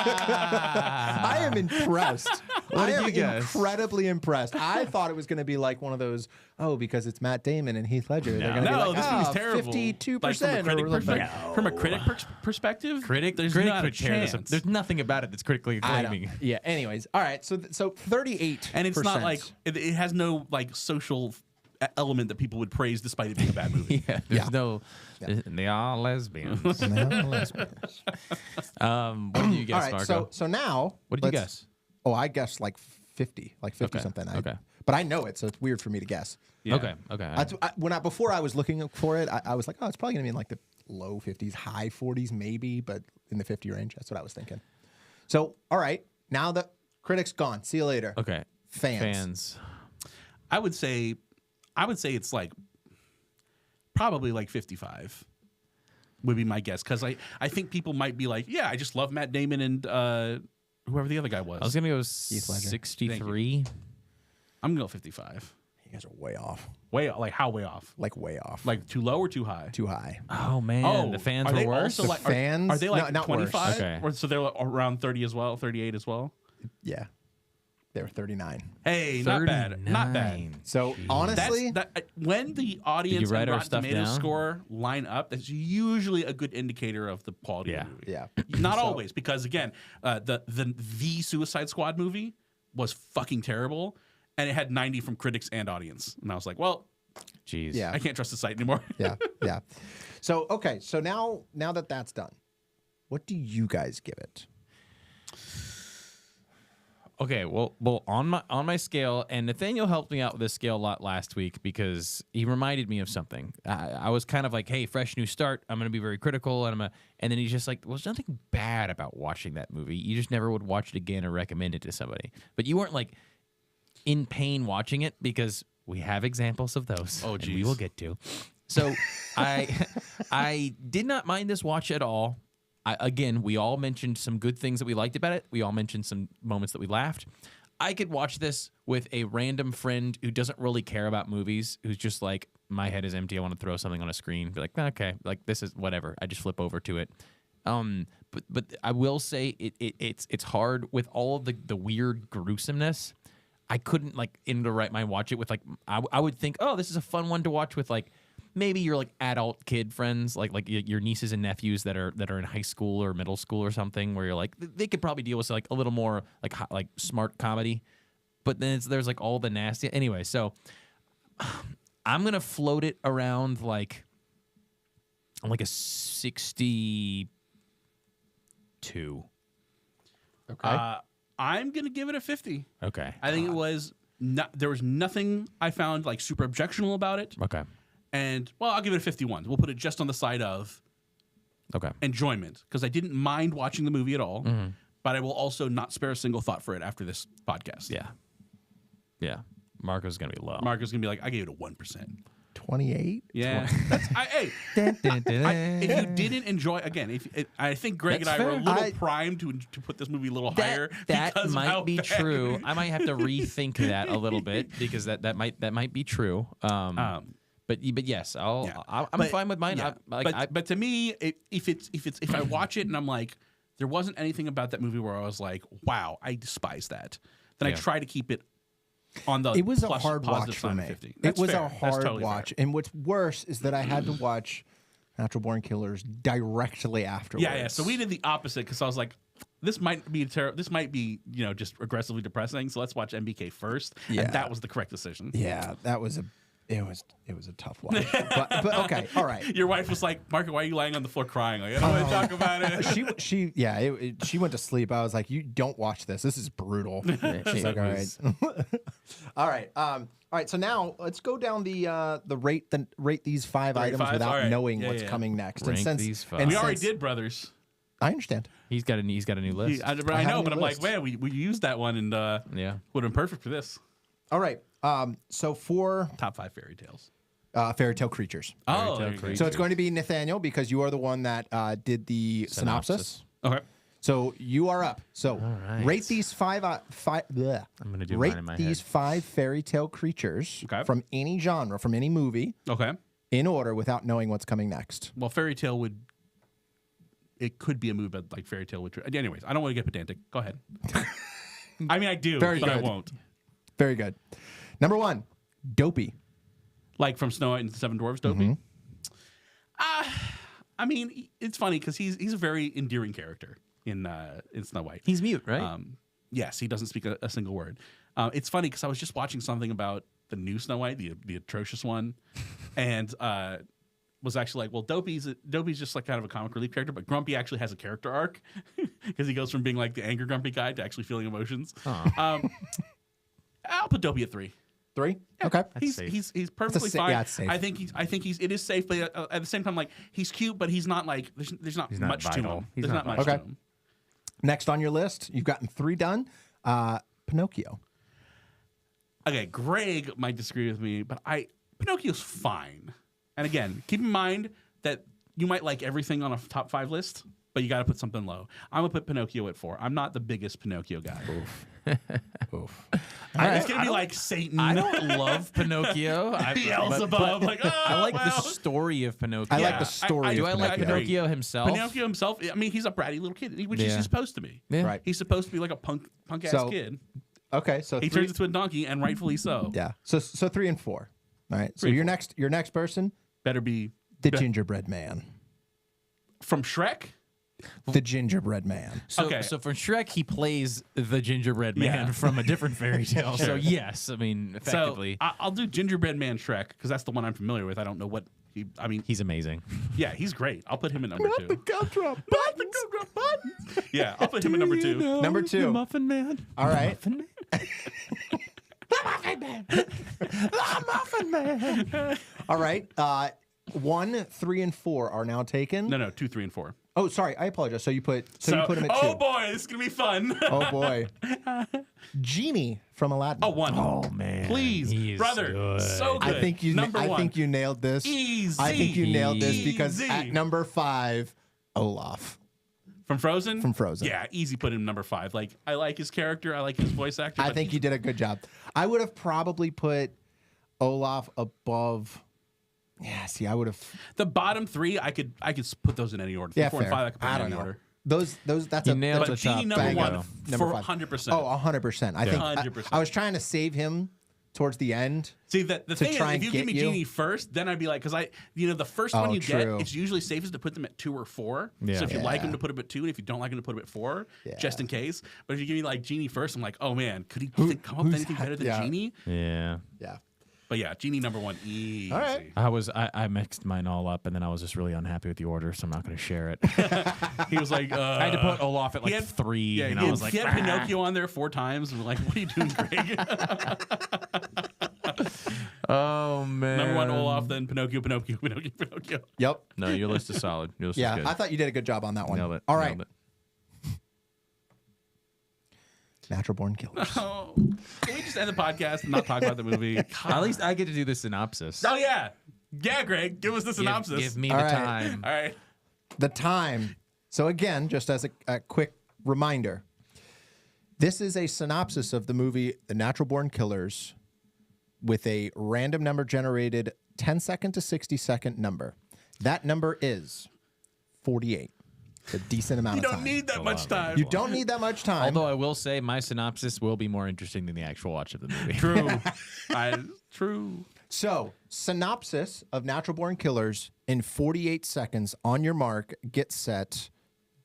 I am impressed. I am incredibly impressed. I thought it was going to be like one of those, because it's Matt Damon and Heath Ledger. They're going to be like, this movie's terrible. 52%. From a critic perspective, There's not not a chance. There's nothing about it that's critically acclaiming. Yeah. Anyways, all right. So 38%. And it's not like it has no like social element that people would praise despite it being a bad movie. There's no. They are lesbians. What did you guess, All right. Marko? So now, What did you guess? Oh, I guessed like 50 Okay, something. okay. But I know it, so it's weird for me to guess. Yeah. Okay. Before I was looking for it, I was like, it's probably gonna be in like the low 50s, high 40s, maybe, but in the 50 range. That's what I was thinking. So, all right, now the critics gone. See you later. Okay. Fans. I would say it's like probably like 55 would be my guess, because I think people might be like, I just love Matt Damon and whoever the other guy was. I was gonna go Ledger. 63. I'm gonna go 55. You guys are way off. Like how way off? Like way off. Like too low or too high? too high. Oh man, the fans are were they worse. also like, fans? Are they like Not worse. 25? Okay. Or so they're like around 30 as well, 38 as well. Yeah. They were 39. Hey, not bad. Not bad. So honestly, When the audience write and our Rotten stuff Tomatoes down? score line up, that's usually a good indicator of the quality of the movie. yeah. Not always, because again, the Suicide Squad movie was fucking terrible, and it had 90 from critics and audience, and I was like, well, Jeez. Yeah. I can't trust the site anymore. Yeah. So okay, so now that that's done, what do you guys give it? Okay, well, on my scale, and Nathanael helped me out with this scale a lot last week because he reminded me of something. I was kind of like, "Hey, fresh new start. I'm going to be very critical," and then he's just like, "Well, there's nothing bad about watching that movie. You just never would watch it again or recommend it to somebody." But you weren't like in pain watching it, because we have examples of those. Oh, and geez. we will get to. So I did not mind this watch at all. Again, we all mentioned some good things that we liked about it. We all mentioned some moments that we laughed. I could watch this with a random friend who doesn't really care about movies, who's just like, my head is empty, I want to throw something on a screen. Be like, okay, like this is whatever. I just flip over to it. But I will say it's hard with all of the weird gruesomeness. I couldn't like in the right mind watch it with like I would think, oh, this is a fun one to watch with like maybe your like adult kid friends, like your nieces and nephews that are in high school or middle school or something, where you're like they could probably deal with like a little more like smart comedy, but then there's like all the nasty anyway. So I'm gonna float it around like a 62. Okay. I'm gonna give it a 50. Okay. I think it was there was nothing I found like super objectionable about it. Okay. And well, I'll give it a 51. We'll put it just on the side of Okay. enjoyment, because I didn't mind watching the movie at all, Mm-hmm. but I will also not spare a single thought for it after this podcast. Yeah. Marko's gonna be low. Marco's gonna be like, I gave it a 1%. 28. Yeah. If you didn't enjoy, again, I think Greg That's and I were a fair. little primed to put this movie a little higher. That because of how might be bad true. it I might have to rethink that a little bit, because that might be true. But yes, I'm fine with mine. Yeah. I, But to me, if I watch it and I'm like, there wasn't anything about that movie where I was like, wow, I despise that, then I Yeah. try to keep it on the It was a plus- hard positive watch for side of me. 50. It That's was fair. a That's hard totally watch. fair. And what's worse is that I had to watch Natural Born Killers directly afterwards. Yeah. So we did the opposite, because I was like, this might be This might be just aggressively depressing. So let's watch MBK first. Yeah. And that was the correct decision. Yeah, that was It was a tough watch. but okay, all right. Your wife was like, Marko, why are you lying on the floor crying? Like, I don't want to talk about it. She went to sleep. I was like, you don't watch this. This is brutal. She's like, all right. All right. All right. So now let's go down the rate these five items without knowing what's coming next. Rank and these five. We already did Brothers. I understand. He's got a new list. I know, but I'm like, man, we used that one and would have been perfect for this. All right. So for Top 5 fairy tales. fairy tale creatures. Oh, Fairy tale creatures. So it's going to be Nathanael because you are the one that did the synopsis. Okay. So you are up. So right. rate these five. I'm going to do rate mine in my these head. 5 fairy tale creatures from any genre, from any movie, Okay. in order without knowing what's coming next. Well, fairy tale it could be a movie, but like fairy tale would. Anyways, I don't want to get pedantic. Go ahead. I mean, I do, Very but I good. won't. Very good. Number 1, Dopey. Like from Snow White and the Seven Dwarfs, Dopey. I mean, it's funny because he's a very endearing character in Snow White. He's mute, right? Yes, he doesn't speak a single word. It's funny because I was just watching something about the new Snow White, the atrocious one, and was actually like, well, Dopey's just like kind of a comic relief character, but Grumpy actually has a character arc because he goes from being like the angry Grumpy guy to actually feeling emotions. I'll put Dopey at 3. 3? Okay. He's perfectly fine. Yeah, it's safe. I think it is safe, but at the same time, like he's cute, but he's not like there's not not much to vital. him. He's There's not not much vital. to him. Next on your list, you've gotten 3 done. Pinocchio. Okay, Greg might disagree with me, but Pinocchio's fine. And again, keep in mind that you might like everything on a top 5 list, but you got to put something low. I'm gonna put Pinocchio at 4. I'm not the biggest Pinocchio guy. Oof. It's gonna be like Satan. I don't love Pinocchio. Beelzebub. I like the story of Pinocchio. I like the story. Do of I like Pinocchio. Pinocchio himself? Pinocchio himself, I mean, he's a bratty little kid, which Yeah. he's supposed to be. Yeah. Right. He's supposed to be like a punk ass So, kid. Okay, so He 3, turns into a donkey, and rightfully so. yeah. So 3 and 4. All right. So 3 and your next person, Better be the gingerbread man. from Shrek. The gingerbread man. So, Okay. so for Shrek, he plays the gingerbread man Yeah. from a different fairy tale. So yes, I mean, effectively, So I'll do Gingerbread Man Shrek because that's the one I'm familiar with. I don't know what he. I mean, he's amazing. yeah, he's great. I'll put him at number 2. Gumdrop. Yeah, I'll put him at number 2. Number 2. Muffin Man. All right. Muffin Man. All right. 1, 3, and 4 are now taken. No, 2, 3, and 4. Oh, sorry. I apologize. So you put him at 2. Oh boy, this is gonna be fun. Oh boy. Genie from Aladdin. Oh, 1. Oh man, Please, he is brother, good. so good. I think you number 1. I think you nailed this. Easy. I think you nailed this because Easy. at number 5, Olaf. From Frozen. From Frozen. Yeah, easy. Put him number 5. Like I like his character. I like his voice actor. I but think you did a good job. I would have probably put Olaf above. Yeah, see, I would have. the bottom 3. I could put those in any order. 4 and 5. I could put I in don't any know. order. Those that's You a nailed that's the a But Genie top number bang 1 up. for Number 5. 100%. Oh, 100%. I think 100%. I was trying to save him towards the end. See, the thing is, try if and you give get me you. Genie first, then I'd be like, because the first one you true. get, it's usually safest to put them at 2 or 4. Yeah. So if you like Yeah. them to put them at 2, and if you don't like them to put them at 4, Yeah. just in case. But if you give me like Genie first, I'm like, oh man, could he come up with anything better than Yeah. Genie? Yeah. Yeah. But yeah, Genie number 1, easy. All right. I mixed mine all up, and then I was just really unhappy with the order, so I'm not going to share it. He was like, I had to put Olaf at he like had- 3, Yeah, and he I was like, had Pinocchio on there 4 times. And we're like, what are you doing, Greg? oh man. Number 1, Olaf, then Pinocchio. Yep. No, your list is solid. Your list is Yeah, good. I thought you did a good job on that one. Nailed it. All right. Nailed it. Natural Born Killers. Oh, can we just end the podcast and not talk about the movie? At least I get to do the synopsis. Oh yeah, Greg, give us the synopsis. Give me All the right. time. All right. The time. So again, just as a quick reminder, this is a synopsis of the movie The Natural Born Killers with a random number generated 10-second to 60-second number. That number is 48. It's a decent amount You of don't time. need that much time. You don't need that much time. Although I will say my synopsis will be more interesting than the actual watch of the movie. True. True. So, synopsis of Natural Born Killers in 48 seconds. On your mark, get set,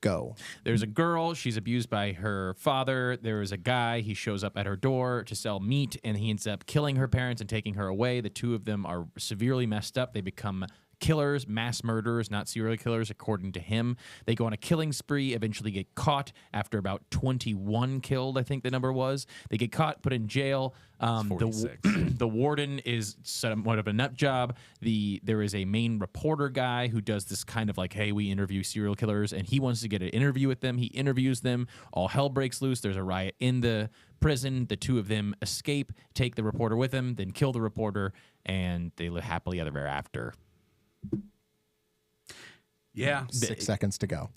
Go. There's a girl. She's abused by her father. There is a guy. He shows up at her door to sell meat, and he ends up killing her parents and taking her away. The two of them are severely messed up. They become killers, mass murderers, not serial killers, according to him. They go on a killing spree, eventually get caught after about 21 killed, I think the number was. They get caught, put in jail. 46. The warden is somewhat of a nut job. There is a main reporter guy who does this kind of like, hey, we interview serial killers, and he wants to get an interview with them. He interviews them. All hell breaks loose. There's a riot in the prison. The two of them escape, take the reporter with them, then kill the reporter, and they live happily ever after. Yeah. 6 seconds to go.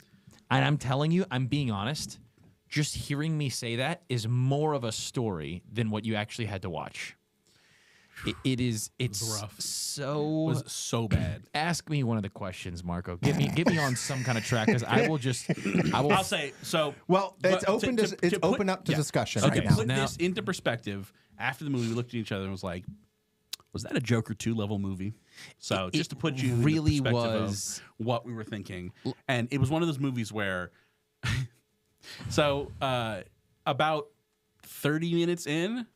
And I'm telling you, I'm being honest, just hearing me say that is more of a story than what you actually had to watch. It's rough. so It was so bad. Ask me one of the questions, Marco. Get me on some kind of track, because I'll say so. Well, it's but open to open up to discussion Okay, right To now. put Now- this into perspective, after the movie, we looked at each other and was like, was that a Joker 2 level movie? So It just to put you really in the perspective was. of what we were thinking. And it was one of those movies where about 30 minutes in,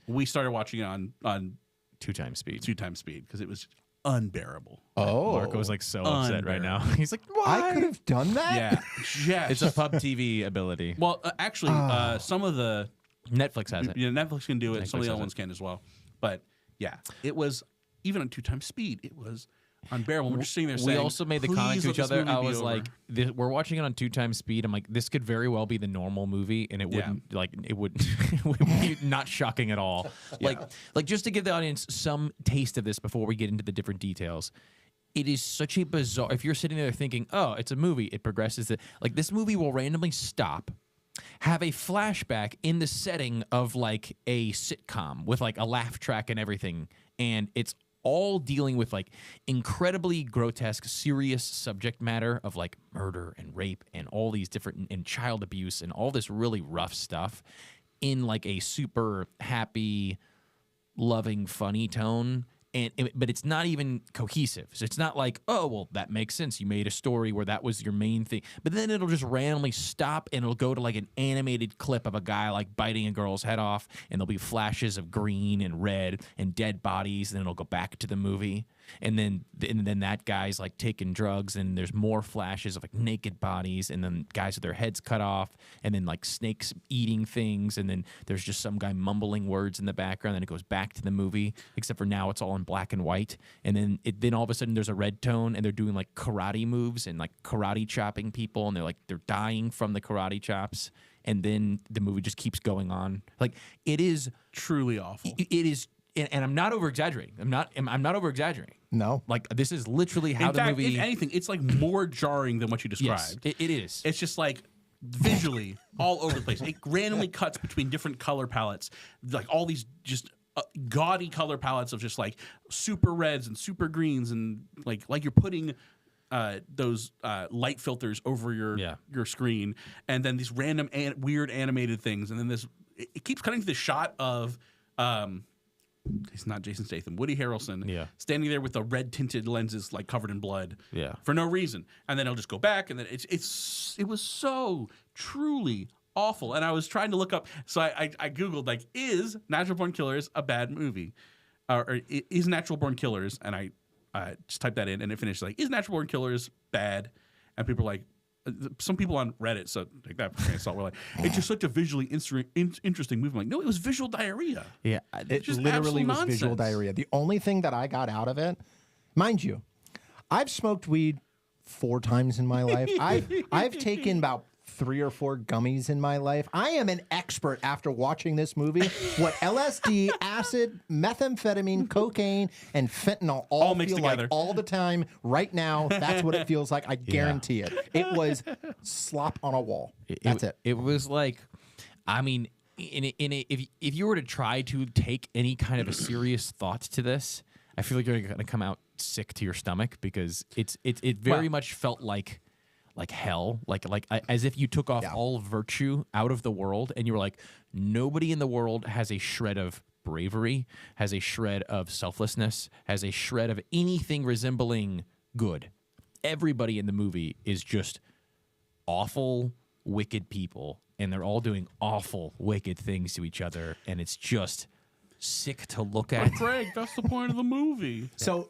we started watching it on 2 times speed. 2 times speed because it was unbearable. Oh, Marco's like so upset right now. He's like, why? I could have done that. Yeah. Yeah. It's a pub TV ability. Well, actually, some of the Netflix has it. Netflix can do it. Some of Netflix the has other ones can as well. But yeah, it was even on 2 times speed. It was unbearable. We're just sitting there saying, We also made the comment "Please to let each this other. movie I be was over." like, we're watching it on 2 times speed. I'm like, this could very well be the normal movie, and it wouldn't it would it would be not shocking at all. Like just to give the audience some taste of this before we get into the different details. It is such a bizarre. If you're sitting there thinking, oh, it's a movie, it progresses. Like this movie will randomly stop, have a flashback in the setting of like a sitcom with like a laugh track and everything, and it's all dealing with like incredibly grotesque, serious subject matter of like murder and rape and all these different and child abuse and all this really rough stuff in like a super happy, loving, funny tone. But it's not even cohesive. So it's not like, oh, well, that makes sense. You made a story where that was your main thing. But then it'll just randomly stop and it'll go to like an animated clip of a guy like biting a girl's head off. And there'll be flashes of green and red and dead bodies. And then it'll go back to the movie. And then that guy's like taking drugs. And there's more flashes of like naked bodies. And then guys with their heads cut off. And then like snakes eating things. And then there's just some guy mumbling words in the background. And it goes back to the movie. Except for now it's all in black and white, and then all of a sudden there's a red tone, and they're doing like karate moves and like karate chopping people, and they're dying from the karate chops, and then the movie just keeps going on. Like it is truly awful. It is, and I'm not over exaggerating. I'm not over exaggerating. No, like this is literally how In fact, the movie. if anything, it's like more jarring than what you described. Yes, it is. It's just like visually all over the place. It randomly cuts between different color palettes, like all these just gaudy color palettes of just like super reds and super greens, and like you're putting those light filters over your screen, and then these random weird animated things, and then it keeps cutting to this shot of it's not Jason Statham, Woody Harrelson, standing there with the red tinted lenses like covered in blood, for no reason, and then it'll just go back, and then it was so truly awful. And I was trying to look up, so I googled like, is Natural Born Killers a bad movie, or is Natural Born Killers, and I just typed that in, and it finished like, is Natural Born Killers bad? And people were like, some people on Reddit, so like that were like, it's just such a visually interesting movie. I'm like, no, it was visual diarrhea. Yeah, it just literally was absolute visual nonsense. diarrhea. The only thing that I got out of it, mind you, I've smoked weed 4 times in my life. I've taken about 3 or 4 gummies in my life. I am an expert after watching this movie. What LSD, acid, methamphetamine, cocaine, and fentanyl all mixed feel together. like all the time right now. That's what it feels like. I guarantee it. It was slop on a wall. That's it. It was like, I mean, if you were to try to take any kind of a serious thought to this, I feel like you're going to come out sick to your stomach, because it very much felt like hell, like as if you took off all virtue out of the world, and you were like, nobody in the world has a shred of bravery, has a shred of selflessness, has a shred of anything resembling good. Everybody in the movie is just awful, wicked people, and they're all doing awful, wicked things to each other, and it's just sick to look at. But Greg, that's the point of the movie. So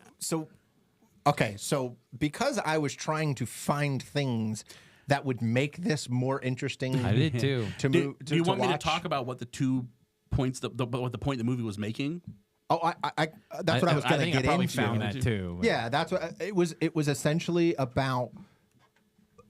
because I was trying to find things that would make this more interesting, I did too. Do you want me to watch. talk about what the 2 points, what the point the movie was making? Oh, that's what I was going to think get I probably into. found that too. Yeah, that's what it was. It was essentially about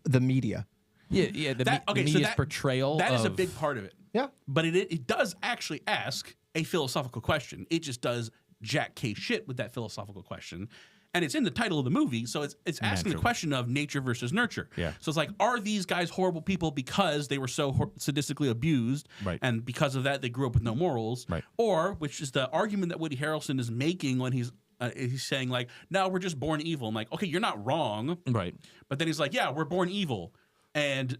the media. Yeah. The So media's portrayal. That is a of- big part of it. Yeah. But it does actually ask a philosophical question. It just does jack K shit with that philosophical question. And it's in the title of the movie, so it's asking the question of nature versus nurture. Yeah. So it's like, are these guys horrible people because they were so sadistically abused, Right. and because of that they grew up with no morals, Right. Or, which is the argument that Woody Harrelson is making when he's saying like, no, we're just born evil. I'm like, okay, you're not wrong, Right. but then he's like, yeah, we're born evil, and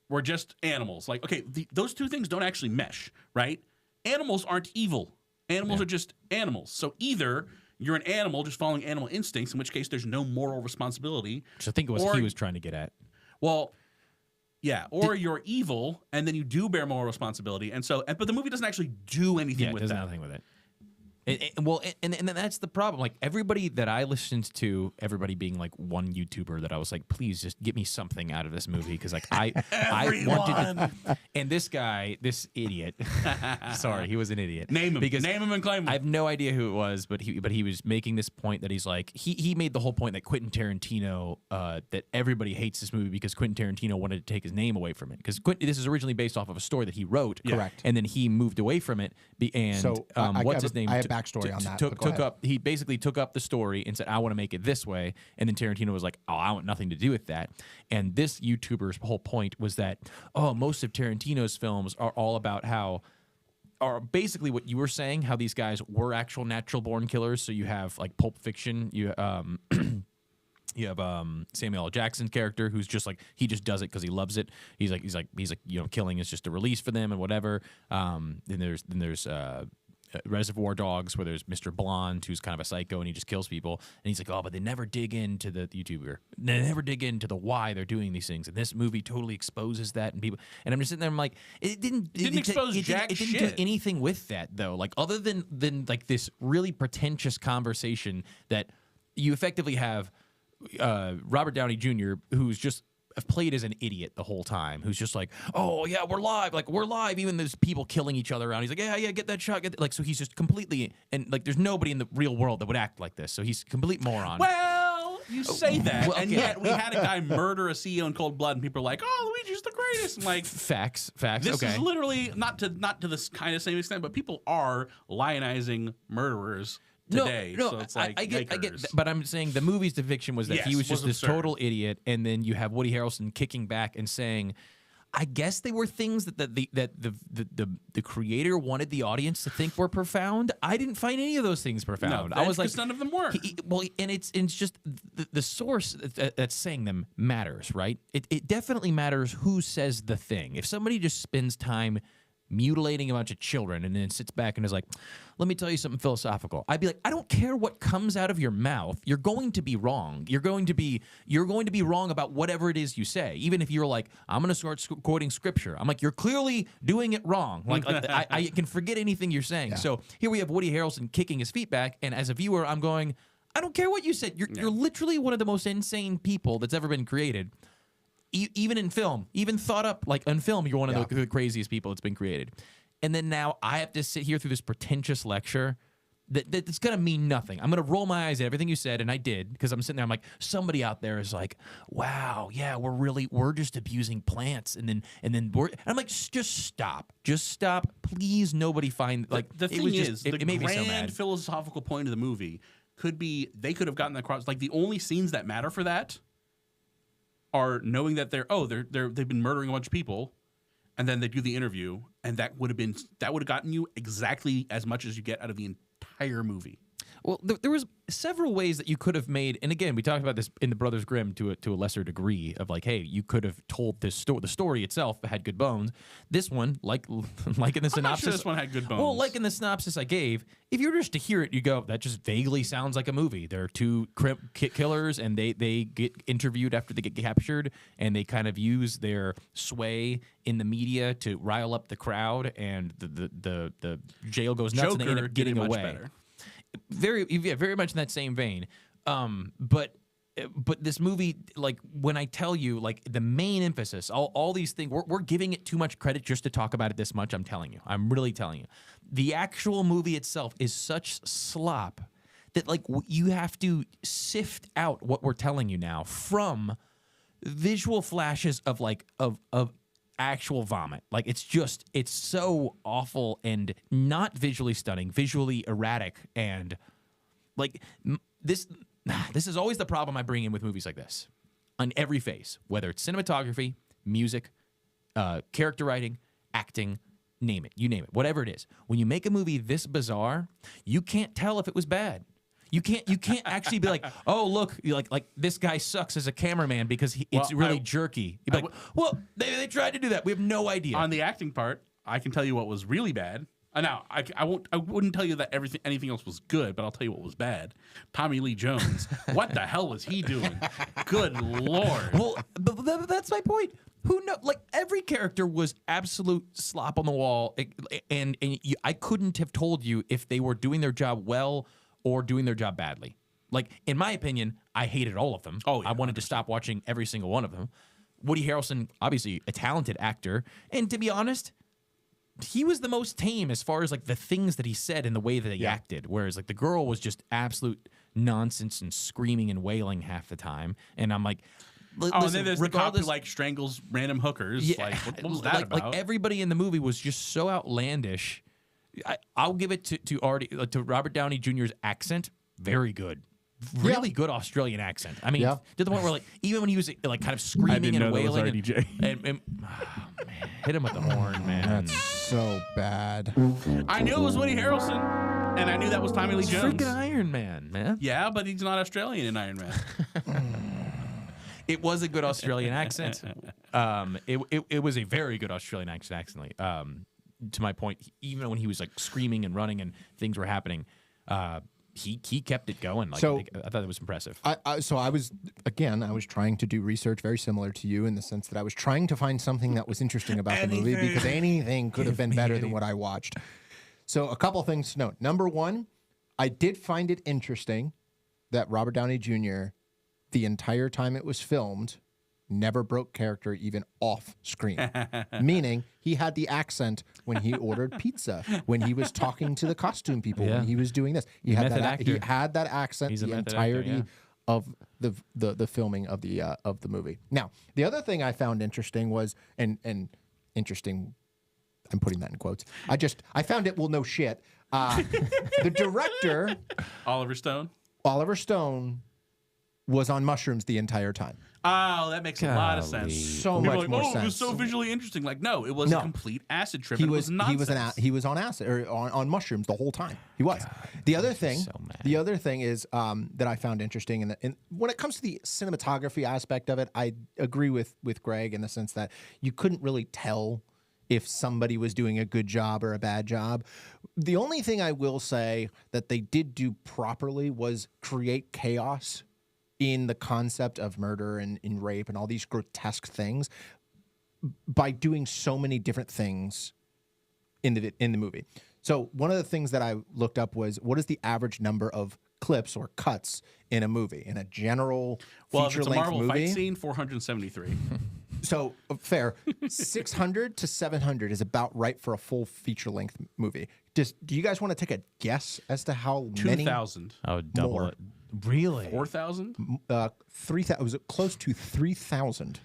we're just animals. Like, okay, those two things don't actually mesh, right? Animals aren't evil. Animals are just animals. So either you're an animal just following animal instincts, in which case there's no moral responsibility. Which I think was he was trying to get at. Well, yeah, or you're evil and then you do bear moral responsibility, and so, but the movie doesn't actually do anything Yeah, it with does that. nothing with it. And that's the problem. Like everybody that I listened to, everybody being like one YouTuber that I was like, please just get me something out of this movie because like I wanted to, and this guy, this idiot, sorry, he was an idiot. Name him. Because Name him and claim him. I have no idea who it was, but he was making this point that he's like he made the whole point that Quentin Tarantino that everybody hates this movie because Quentin Tarantino wanted to take his name away from it because this is originally based off of a story that he wrote, Correct. and then he moved away from it. And So, what's his name? I have backstory on that, but go ahead. He basically took up the story and said, I want to make it this way. And then Tarantino was like, oh, I want nothing to do with that. And this YouTuber's whole point was that, oh, most of Tarantino's films are all about how, are basically what you were saying, how these guys were actual natural born killers. So you have like Pulp Fiction, you you have Samuel L. Jackson's character who's just like he just does it because he loves it. He's like killing is just a release for them and whatever. Then there's Reservoir Dogs where there's Mr. Blonde who's kind of a psycho and he just kills people. And he's like, oh, but they never dig into the YouTuber. They never dig into the why they're doing these things. And this movie totally exposes that and people. And I'm just sitting there. I'm like, it didn't expose jack It didn't shit. do anything with that though. Like other than like this really pretentious conversation that you effectively have. Robert Downey Jr., who's just played as an idiot the whole time, who's just like, oh yeah, we're live, even there's people killing each other around. He's like, yeah, get that shot, like, so he's just completely, and like there's nobody in the real world that would act like this, so he's a complete moron. Well, you say that, well, and okay. yet we had a guy murder a CEO in cold blood, and people are like, "Oh, Luigi's the greatest." I'm like, Facts. this Okay. is literally not to this kind of same extent, but people are lionizing murderers today. No, So it's like, I get, yikers. but I'm saying the movie's depiction was that Yes, he was just was this absurd. total idiot, and then you have Woody Harrelson kicking back and saying, I guess they were things that the creator wanted the audience to think were profound. I didn't find any of those things profound. I was like, 'cause none of them were. And it's just the source that's saying them matters, right? It definitely matters who says the thing. If somebody just spends time mutilating a bunch of children and then sits back and is like, let me tell you something philosophical, I'd be like, I don't care what comes out of your mouth, you're going to be wrong. You're going to be wrong about whatever it is you say. Even if you're like, I'm going to start quoting scripture, I'm like, you're clearly doing it wrong. Like I can forget anything you're saying. Yeah. So here we have Woody Harrelson kicking his feet back, and as a viewer I'm going, I don't care what you said, you're literally one of the most insane people that's ever been created. Even in film, even thought up, like on film, you're one of the craziest people that's been created. And then now I have to sit here through this pretentious lecture that's going to mean nothing. I'm going to roll my eyes at everything you said, and I did, because I'm sitting there, I'm like, somebody out there is like, wow, yeah, we're just abusing plants. And then I'm like, just stop. Please, nobody find, like, the thing is, it the made me so grand mad. philosophical point of the movie could be they could have gotten across. Like the only scenes that matter for that are knowing that they've been murdering a bunch of people, and then they do the interview, and that would have gotten you exactly as much as you get out of the entire movie. Well, there was several ways that you could have made, and again, we talked about this in the Brothers Grimm to a lesser degree of like, hey, you could have told this story. The story itself had good bones. This one, like in the synopsis, I'm not sure this one had good bones. Well, like in the synopsis I gave, if you were just to hear it, you go, that just vaguely sounds like a movie. There are two killers, and they get interviewed after they get captured, and they kind of use their sway in the media to rile up the crowd, and the jail goes nuts, and they end up getting much away. Better. Very much in that same vein. But this movie, like when I tell you, like the main emphasis, all these things, we're giving it too much credit just to talk about it this much. I'm telling you, I'm really telling you, the actual movie itself is such slop that like you have to sift out what we're telling you now from visual flashes of like of actual vomit. Like it's so awful and not visually stunning, visually erratic, and like this is always the problem I bring in with movies like this on every phase, whether it's cinematography, music, character writing, acting, name it, whatever it is. When you make a movie this bizarre, you can't tell if it was bad. You can't actually be like, oh look, like this guy sucks as a cameraman because it's really jerky. You'd be like, well, they tried to do that. We have no idea. On the acting part, I can tell you what was really bad. Now I wouldn't tell you that anything else was good, but I'll tell you what was bad. Tommy Lee Jones. What the hell was he doing? Good Lord. Well, but that's my point. Who knows? Like every character was absolute slop on the wall, and I couldn't have told you if they were doing their job well or doing their job badly. Like, in my opinion, I hated all of them. Oh, yeah, I wanted to stop watching every single one of them. Woody Harrelson, obviously a talented actor, and to be honest, he was the most tame as far as like the things that he said and the way that he acted. Whereas like the girl was just absolute nonsense and screaming and wailing half the time. And I'm like, and then there's the cop who like strangles random hookers. Yeah, like what was that about? Like everybody in the movie was just so outlandish. I'll give it to Robert Downey Jr.'s accent. Very good. Really good Australian accent. I mean, to the point where like even when he was like kind of screaming and wailing, and oh, man, hit him with the horn, man. That's so bad. I knew it was Woody Harrelson, and I knew that was Tommy Lee Jones. Freaking Iron Man, man. Yeah, but he's not Australian in Iron Man. It was a good Australian accent. It was a very good Australian accent. Actually, to my point, even when he was like screaming and running and things were happening, he kept it going. Like, So- I thought it was impressive. So I was trying to do research very similar to you in the sense that I was trying to find something that was interesting about the movie because anything could have been better than what I watched. So a couple things to note. Number one, I did find it interesting that Robert Downey Jr., the entire time it was filmed, never broke character even off screen. Meaning he had the accent when he ordered pizza, when he was talking to the costume people, when he was doing this. He had that accent the entirety of the filming of the movie. Now, the other thing I found interesting was and interesting, I'm putting that in quotes. I found it no shit. The director Oliver Stone was on mushrooms the entire time. Oh, that makes a lot of sense. So People much are like, more It sense. was so visually interesting. Like, no, it was a complete acid trip. It was nonsense. He was on acid or on mushrooms the whole time. He was. The other thing is that I found interesting, and when it comes to the cinematography aspect of it, I agree with Greg in the sense that you couldn't really tell if somebody was doing a good job or a bad job. The only thing I will say that they did do properly was create chaos in the concept of murder and in rape and all these grotesque things by doing so many different things in the movie. So one of the things that I looked up was what is the average number of clips or cuts in a movie, in a general feature-length if it's a Marvel movie? fight scene, 473. So fair, 600 to 700 is about right for a full feature-length movie. Do you guys want to take a guess as to how many? 2,000. I would double more. it. Really? 4,000? 3,000. It was close to 3,000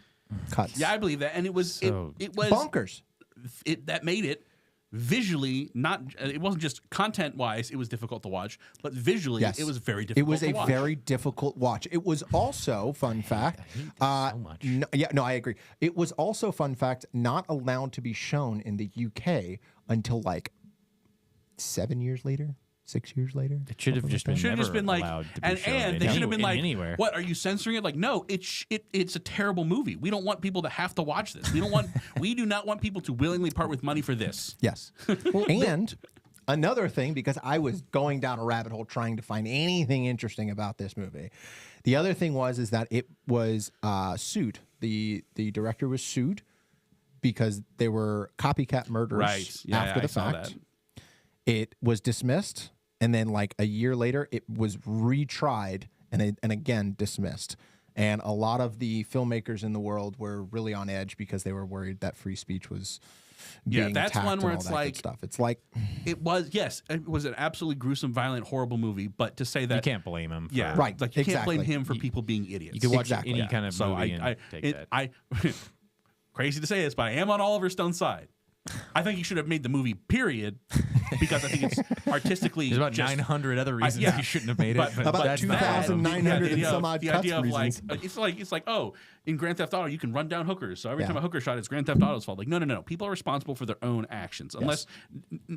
cuts. Yeah, I believe that. And it was it was bonkers. That made it visually not. It wasn't just content wise. It was difficult to watch, but visually, Yes. it was very difficult. It was to a watch. very difficult watch. It was also fun fact. so much. I agree. It was also fun fact not allowed to be shown in the UK until like 7 years later. 6 years later. It should have just been Should have just been like, allowed to be and shown they should have been like, anywhere. what, are you censoring it? Like, no, it's a terrible movie. We don't want people to have to watch this. We do not want people to willingly part with money for this. Yes. And another thing, because I was going down a rabbit hole trying to find anything interesting about this movie. The other thing is that it was sued. The director was sued because they were copycat murders after the fact. It was dismissed, and then like a year later, it was retried and again dismissed. And a lot of the filmmakers in the world were really on edge because they were worried that free speech was being that's attacked one where and all it's that like good stuff. It's like it was an absolutely gruesome, violent, horrible movie. But to say that You can't blame him. For, yeah, Right, like you can't blame exactly. him for people being idiots. You can watch Exactly. any kind of So movie and take that. crazy to say this, but I am on Oliver Stone's side. I think you should have made the movie, period, because I think it's artistically. There's about just, 900 other reasons yeah. you shouldn't have made it. But- But about that's not one of them. 2,900 and some odd the cuts idea of reasons. it's like oh, in Grand Theft Auto you can run down hookers, so every Yeah. time a hooker shot, it's Grand Theft Auto's fault. Like no, people are responsible for their own actions. Unless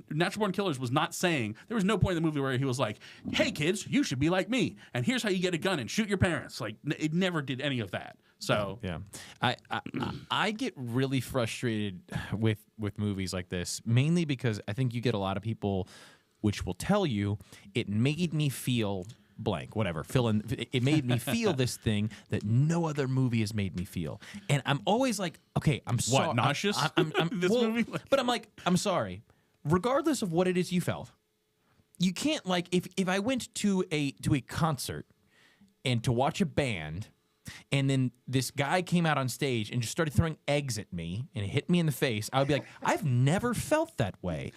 Natural Born Killers was not saying, there was no point in the movie where he was like, hey kids, you should be like me, and here's how you get a gun and shoot your parents. Like it never did any of that. So Yeah, I get really frustrated with movies like this, mainly because I think you get a lot of people which will tell you it made me feel blank, whatever, fill in. It made me feel this thing that no other movie has made me feel, and I'm always like, okay, I'm sorry, nauseous? I'm This movie? but I'm like, I'm sorry, regardless of what it is you felt, you can't like if I went to a concert and to watch a band. And then this guy came out on stage and just started throwing eggs at me, and it hit me in the face. I would be like, I've never felt that way.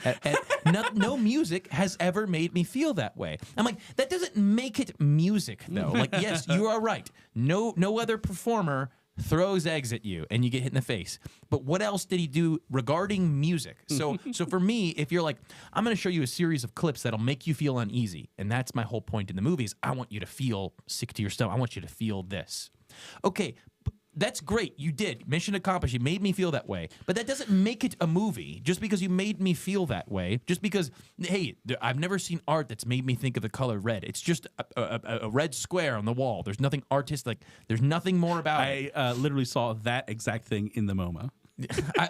No music has ever made me feel that way. I'm like, that doesn't make it music, though. Like, yes, you are right. No other performer throws eggs at you and you get hit in the face. But what else did he do regarding music? So for me, if you're like, I'm going to show you a series of clips that'll make you feel uneasy, and that's my whole point in the movies. I want you to feel sick to your stomach. I want you to feel this. Okay, that's great. You did. Mission accomplished. You made me feel that way. But that doesn't make it a movie just because you made me feel that way. Just because, hey, I've never seen art that's made me think of the color red. It's just a red square on the wall. There's nothing artistic. There's nothing more about it. I literally saw that exact thing in the MoMA.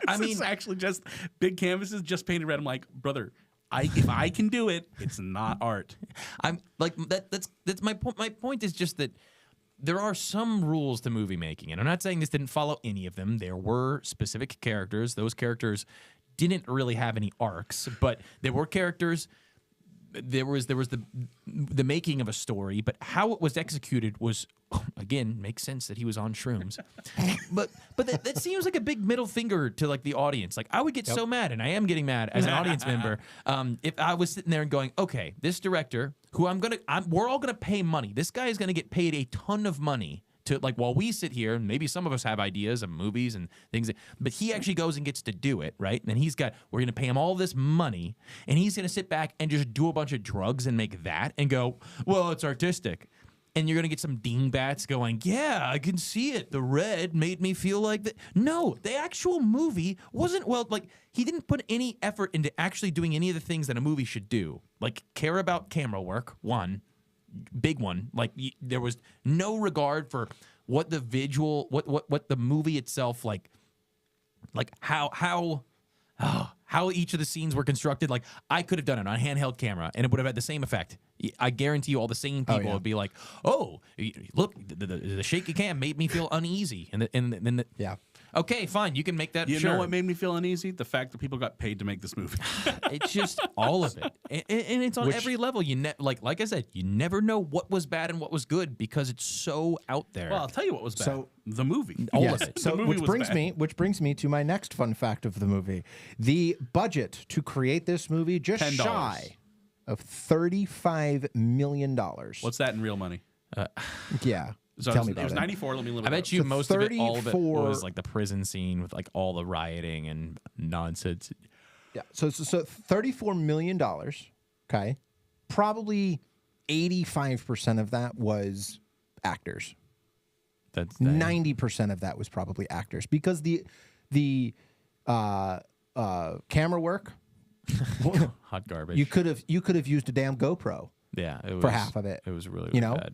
I mean, it's actually just big canvases, just painted red. I'm like, brother, if I can do it, it's not art. I'm like that's my point. My point is just that there are some rules to movie making, and I'm not saying this didn't follow any of them. There were specific characters. Those characters didn't really have any arcs, but there were characters. There was the making of a story, but how it was executed was, again, makes sense that he was on shrooms. but that seems like a big middle finger to like the audience. Like I would get so mad, and I am getting mad as an audience member, if I was sitting there and going, okay, this director, who we're all gonna pay money. This guy is gonna get paid a ton of money. To like while we sit here, and maybe some of us have ideas of movies and things, but he actually goes and gets to do it, right? And we're gonna pay him all this money, and he's gonna sit back and just do a bunch of drugs and make that and go, well, it's artistic. And you're gonna get some dingbats going, yeah, I can see it. The red made me feel like that. No, the actual movie wasn't he didn't put any effort into actually doing any of the things that a movie should do, like care about camera work. One. Big one. Like there was no regard for what the visual, what the movie itself like how each of the scenes were constructed. Like I could have done it on a handheld camera and it would have had the same effect. I guarantee you all the same people would be like, oh, look, the shaky cam made me feel uneasy. And then yeah. Okay, fine. You can make that. You sure. know what made me feel uneasy? The fact that people got paid to make this movie. It's just all of it, and it's on every level. Like I said, you never know what was bad and what was good because it's so out there. Well, I'll tell you what was bad. So- the movie. All of it. So The movie which was brings bad. brings me to my next fun fact of the movie. The budget to create this movie just $10. shy of $35 million. What's that in real money? Yeah. So Tell it me was about it. 94. Let me look I it bet up. you So most of it, all of it, 34 was like the prison scene with like all the rioting and nonsense. Yeah. So $34 million. Okay. Probably 85% of that was actors. That's 90% of that was probably actors because the camera work, Hot garbage. You could have used a damn GoPro yeah, it was, for half of it. It was really, You really know?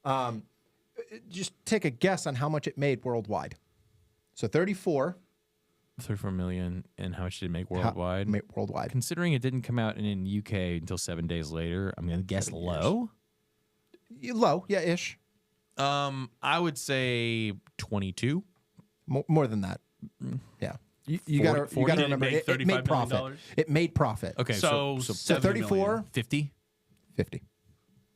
bad. Just take a guess on how much it made worldwide. So 34 $34 million, and how much did it make worldwide? worldwide. Considering it didn't come out in UK until 7 days later, I'm gonna guess low. Low, yeah, ish. I would say 22. More than that. Yeah. You got to remember make it made $35 profit. million? It made profit. Okay, So So 70 34, million. 50. 50.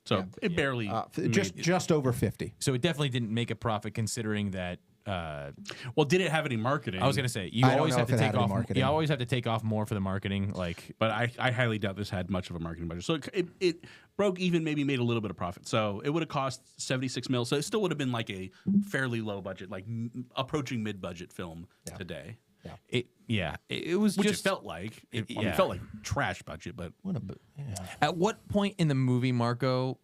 So it barely. Just over 50. So it definitely didn't make a profit, considering that. Well, did it have any marketing? I was gonna say you I don't always know have if to it take had any off. marketing. You always have to take off more for the marketing. Like, But I highly doubt this had much of a marketing budget. So it broke even, maybe made a little bit of profit. So it would have cost 76 mil. So it still would have been like a fairly low budget, like approaching mid-budget film today. it was Which just it felt like. It yeah. felt like trash budget, but At what point in the movie, Marko?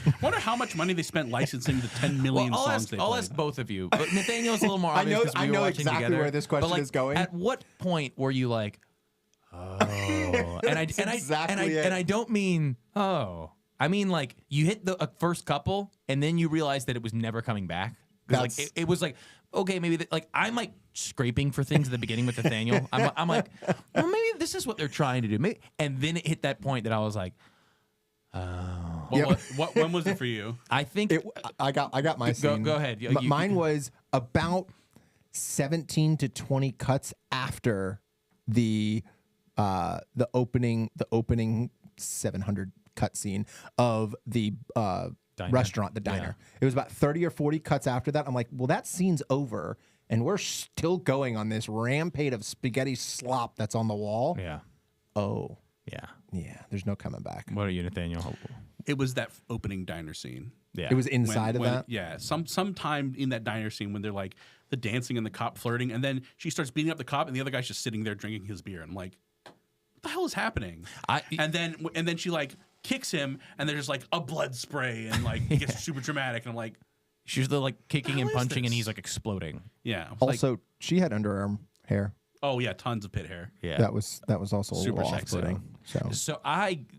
I wonder how much money they spent licensing the 10 million Well, songs they I'll played. ask both of you. But Nathaniel's a little more I obvious know- because we I were know watching exactly together. where this question But, like, is going. At what point were you like, oh? and I don't mean oh. I mean, like, you hit the first couple, and then you realize that it was never coming back. 'Cause, like, That's- it was like, okay, maybe like I'm like scraping for things at the beginning with Nathaniel. I'm like, well, maybe this is what they're trying to do. Maybe, and then it hit that point that I was like, When was it for you? I think I got my scene. go ahead. Mine was about 17 to 20 cuts after the opening 700 cut scene of the restaurant, the diner. It was about 30 or 40 cuts after that. I'm like, well, that scene's over, and we're still going on this rampage of spaghetti slop that's on the wall. yeah, Oh, yeah. yeah. There's no coming back. What are you, Nathaniel? It was that opening diner scene. Yeah, It was inside of that. Yeah, sometime in that diner scene when they're like the dancing and the cop flirting, and then she starts beating up the cop, and the other guy's just sitting there drinking his beer. And I'm like, what the hell is happening? And then she like kicks him, and there's like a blood spray, and like it gets super dramatic. And I'm like, she's the like kicking and hell is punching, and this? he's like exploding. yeah. Like, Also, she had underarm hair. oh yeah, tons of pit hair. Yeah, That was also Super a little sexy. off-putting. So So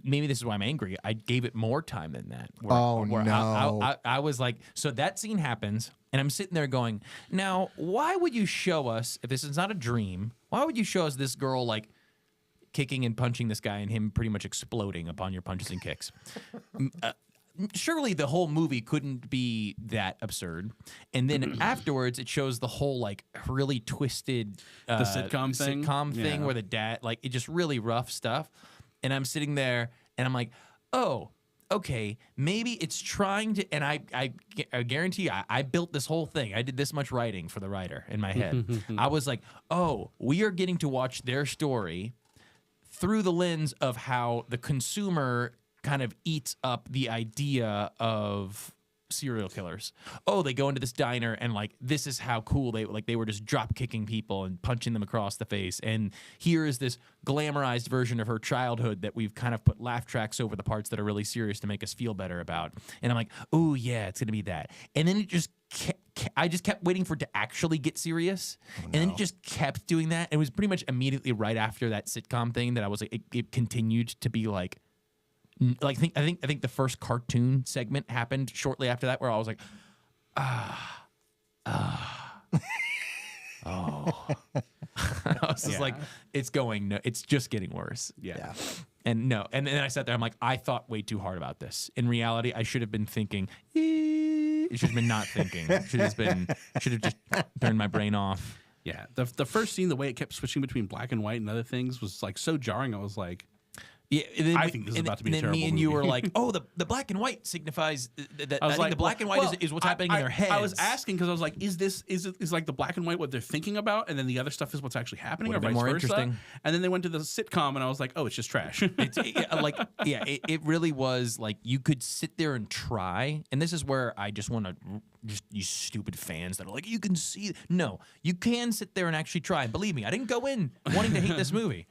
maybe this is why I'm angry. I gave it more time than that. Oh, no. I was like, so that scene happens, and I'm sitting there going, now why would you show us, if this is not a dream, why would you show us this girl like kicking and punching this guy and him pretty much exploding upon your punches and kicks? Surely the whole movie couldn't be that absurd. And then afterwards, it shows the whole like really twisted The sitcom thing? thing Yeah. where the dad like it just really rough stuff. And I'm sitting there and I'm like, oh, okay, maybe it's trying to. And I guarantee you, I built this whole thing. I did this much writing for the writer in my head. I was like, oh, we are getting to watch their story through the lens of how the consumer kind of eats up the idea of serial killers. Oh, they go into this diner and like this is how cool they were just drop kicking people and punching them across the face. And here is this glamorized version of her childhood that we've kind of put laugh tracks over the parts that are really serious to make us feel better about. And I'm like, oh yeah, it's gonna be that. And then it just I just kept waiting for it to actually get serious, and then it just kept doing that. It was pretty much immediately right after that sitcom thing that I was like, it continued to be like I think the first cartoon segment happened shortly after that, where I was like, oh. I was just like, it's just getting worse. Yeah. And then I sat there. I'm like, I thought way too hard about this. In reality, I should have been thinking. It should have been not thinking. Should have just turned my brain off. Yeah. The first scene, the way it kept switching between black and white and other things was like so jarring. I was like, Yeah, I think this is about to be a then terrible me and you movie. were like, oh, the black and white signifies that. I was think like, the black and white well, is what's happening in their heads. I was asking because I was like, is like the black and white what they're thinking about, and then the other stuff is what's actually happening, Would've or been vice more versa? interesting. And then they went to the sitcom, and I was like, oh, it's just trash. It really was like you could sit there and try, and this is where I just want to just you stupid fans that are like, you can see. No, you can sit there and actually try. Believe me, I didn't go in wanting to hate this movie.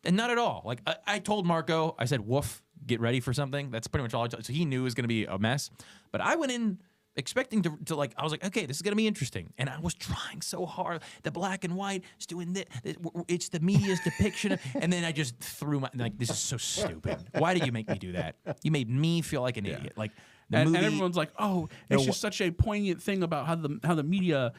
And not at all. Like I told Marko, I said, "Woof, get ready for something." That's pretty much all. So he knew it was going to be a mess. But I went in expecting to like, I was like, okay, this is gonna be interesting, and I was trying so hard. The black and white is doing this. It's the media's depiction, and then I just threw my like, this is so stupid. Why did you make me do that? You made me feel like an idiot. Like the movie, and everyone's like, oh, it's just such a poignant thing about how the media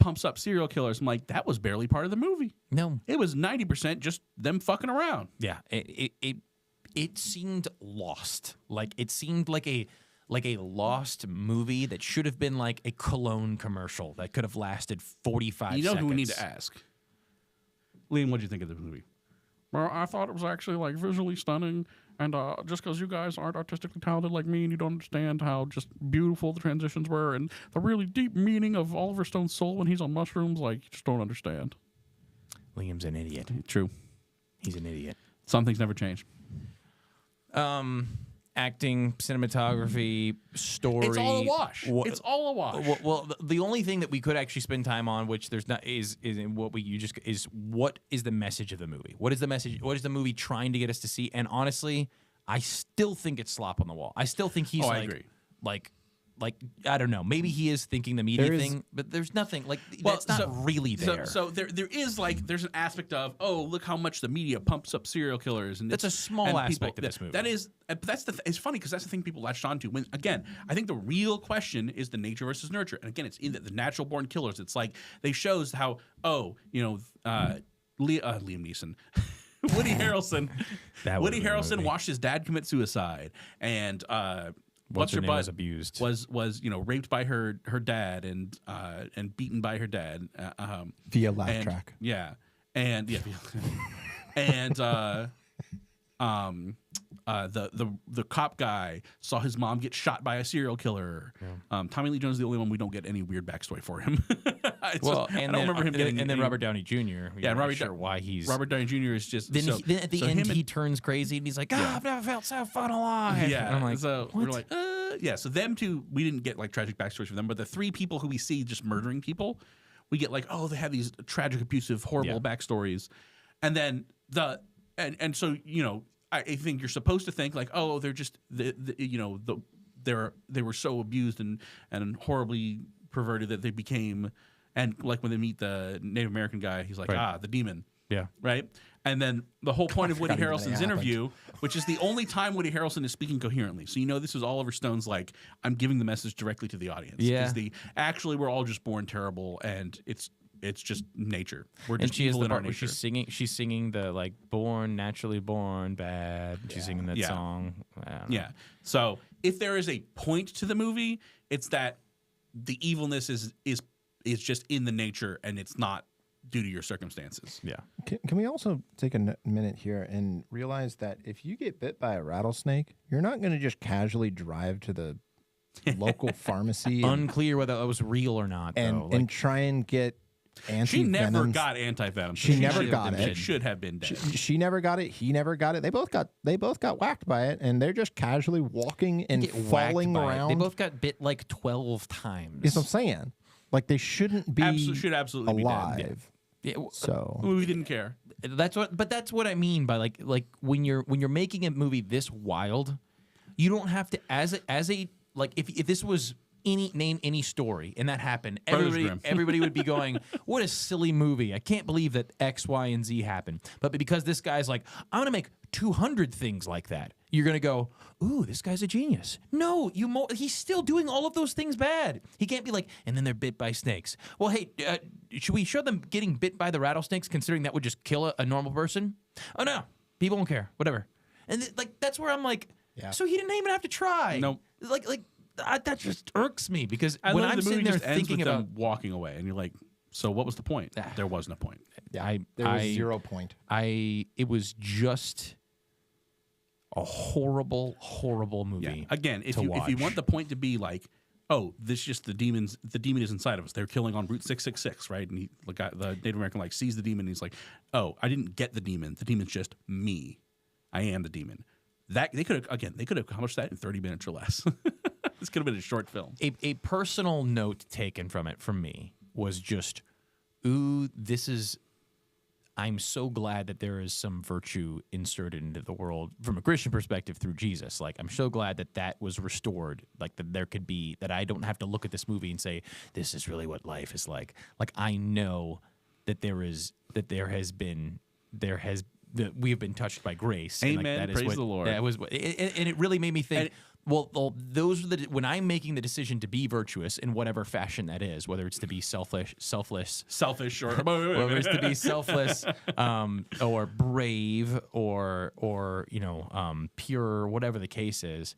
pumps up serial killers. I'm like, that was barely part of the movie. No, it was 90% just them fucking around. Yeah, it seemed lost. Like it seemed like a lost movie that should have been like a cologne commercial that could have lasted 45 seconds. You know who we need to ask? Liam, what did you think of the movie? Well, I thought it was actually like visually stunning, and just because you guys aren't artistically talented like me and you don't understand how just beautiful the transitions were and the really deep meaning of Oliver Stone's soul when he's on mushrooms, like, you just don't understand. Liam's an idiot. True. He's an idiot. Some things never change. Acting, cinematography, story. It's all a wash. It's all a wash. Well, the only thing that we could actually spend time on, which there's not, is what is the message of the movie? What is the message? What is the movie trying to get us to see? And honestly, I still think it's slop on the wall. I still think he's I agree. Like I don't know. Maybe he is thinking the media thing, but there's nothing like that's not really there. So there is like there's an aspect of, oh, look how much the media pumps up serial killers, and that's a small aspect of this movie. That is, but that's it's funny because that's the thing people latched onto. When again, I think the real question is the nature versus nurture, and again, it's in the natural born killers. It's like they shows how Liam Neeson. Woody Harrelson. Woody Harrelson watched his dad commit suicide, and What's her butt was abused. Was raped by her dad and beaten by her dad via laugh track. Yeah, and the cop guy saw his mom get shot by a serial killer. Yeah. Tommy Lee Jones is the only one we don't get any weird backstory for him. I don't remember him getting. And then Robert Downey Jr. Yeah, and Robert Downey Jr. is just. Then at the end he turns crazy and he's like, I've never felt so fun alive. Yeah, and I'm like, so we're like, yeah. So them two, we didn't get like tragic backstories for them, but the three people who we see just murdering people, we get like, oh, they have these tragic, abusive, horrible backstories, and then so I think you're supposed to think like, oh, they're just they were so abused and horribly perverted that they became, and like when they meet the Native American guy, he's like, the demon. Yeah. Right. And then the whole point of Woody Harrelson's interview, which is the only time Woody Harrelson is speaking coherently. So this is Oliver Stone's like, I'm giving the message directly to the audience. Yeah. Actually we're all just born terrible, and it's just nature. We're just and she has evil the in our part where nature. she's singing the like naturally born bad. She's singing that song. Yeah. So if there is a point to the movie, it's that the evilness is just in the nature, and it's not due to your circumstances. Yeah. Can we also take a minute here and realize that if you get bit by a rattlesnake, you're not going to just casually drive to the local pharmacy. Unclear whether that was real or not. And try and get anti-venom. She never got anti-venom. She never got it. She should have been dead. She never got it. He never got it. They both got whacked by it, and they're just casually walking and falling around. They both got bit like 12 times. That's what I'm saying. Like they shouldn't be should absolutely alive. Be dead. Yeah. So we didn't care. That's what I mean by like when you're making a movie this wild, you don't have to as a like if this was name any story and that happened, everybody would be going, what a silly movie. I can't believe that X, Y, and Z happened. But because this guy's like, I'm gonna make 200 things like that, you're gonna go, ooh, this guy's a genius. No, he's still doing all of those things bad. He can't be like, and then they're bit by snakes. Well, hey, should we show them getting bit by the rattlesnakes, considering that would just kill a normal person? Oh no, people won't care. Whatever. And that's where I'm like, so he didn't even have to try. Nope. That just irks me because when I'm sitting there thinking about them walking away, and you're like, so what was the point? There was no point. Yeah, there was 0 point. It was just a horrible, horrible movie. Yeah. Again, if you want the point to be like, oh, this is just the demon is inside of us. They're killing on Route 666, right? And the Native American sees the demon, and he's like, oh, I didn't get the demon. The demon's just me. I am the demon. That they could have accomplished that in 30 minutes or less. This could have been a short film. A personal note taken from it from me was just, ooh, this is. I'm so glad that there is some virtue inserted into the world from a Christian perspective through Jesus. Like, I'm so glad that that was restored. Like, that there could be, that I don't have to look at this movie and say, this is really what life is like. Like, I know that that we have been touched by grace. Amen. And like, that Praise is what, the Lord. That was what, and it really made me think. Well, those are when I'm making the decision to be virtuous in whatever fashion that is, whether it's to be selfish, or whether it's to be selfless, or brave, or pure, whatever the case is.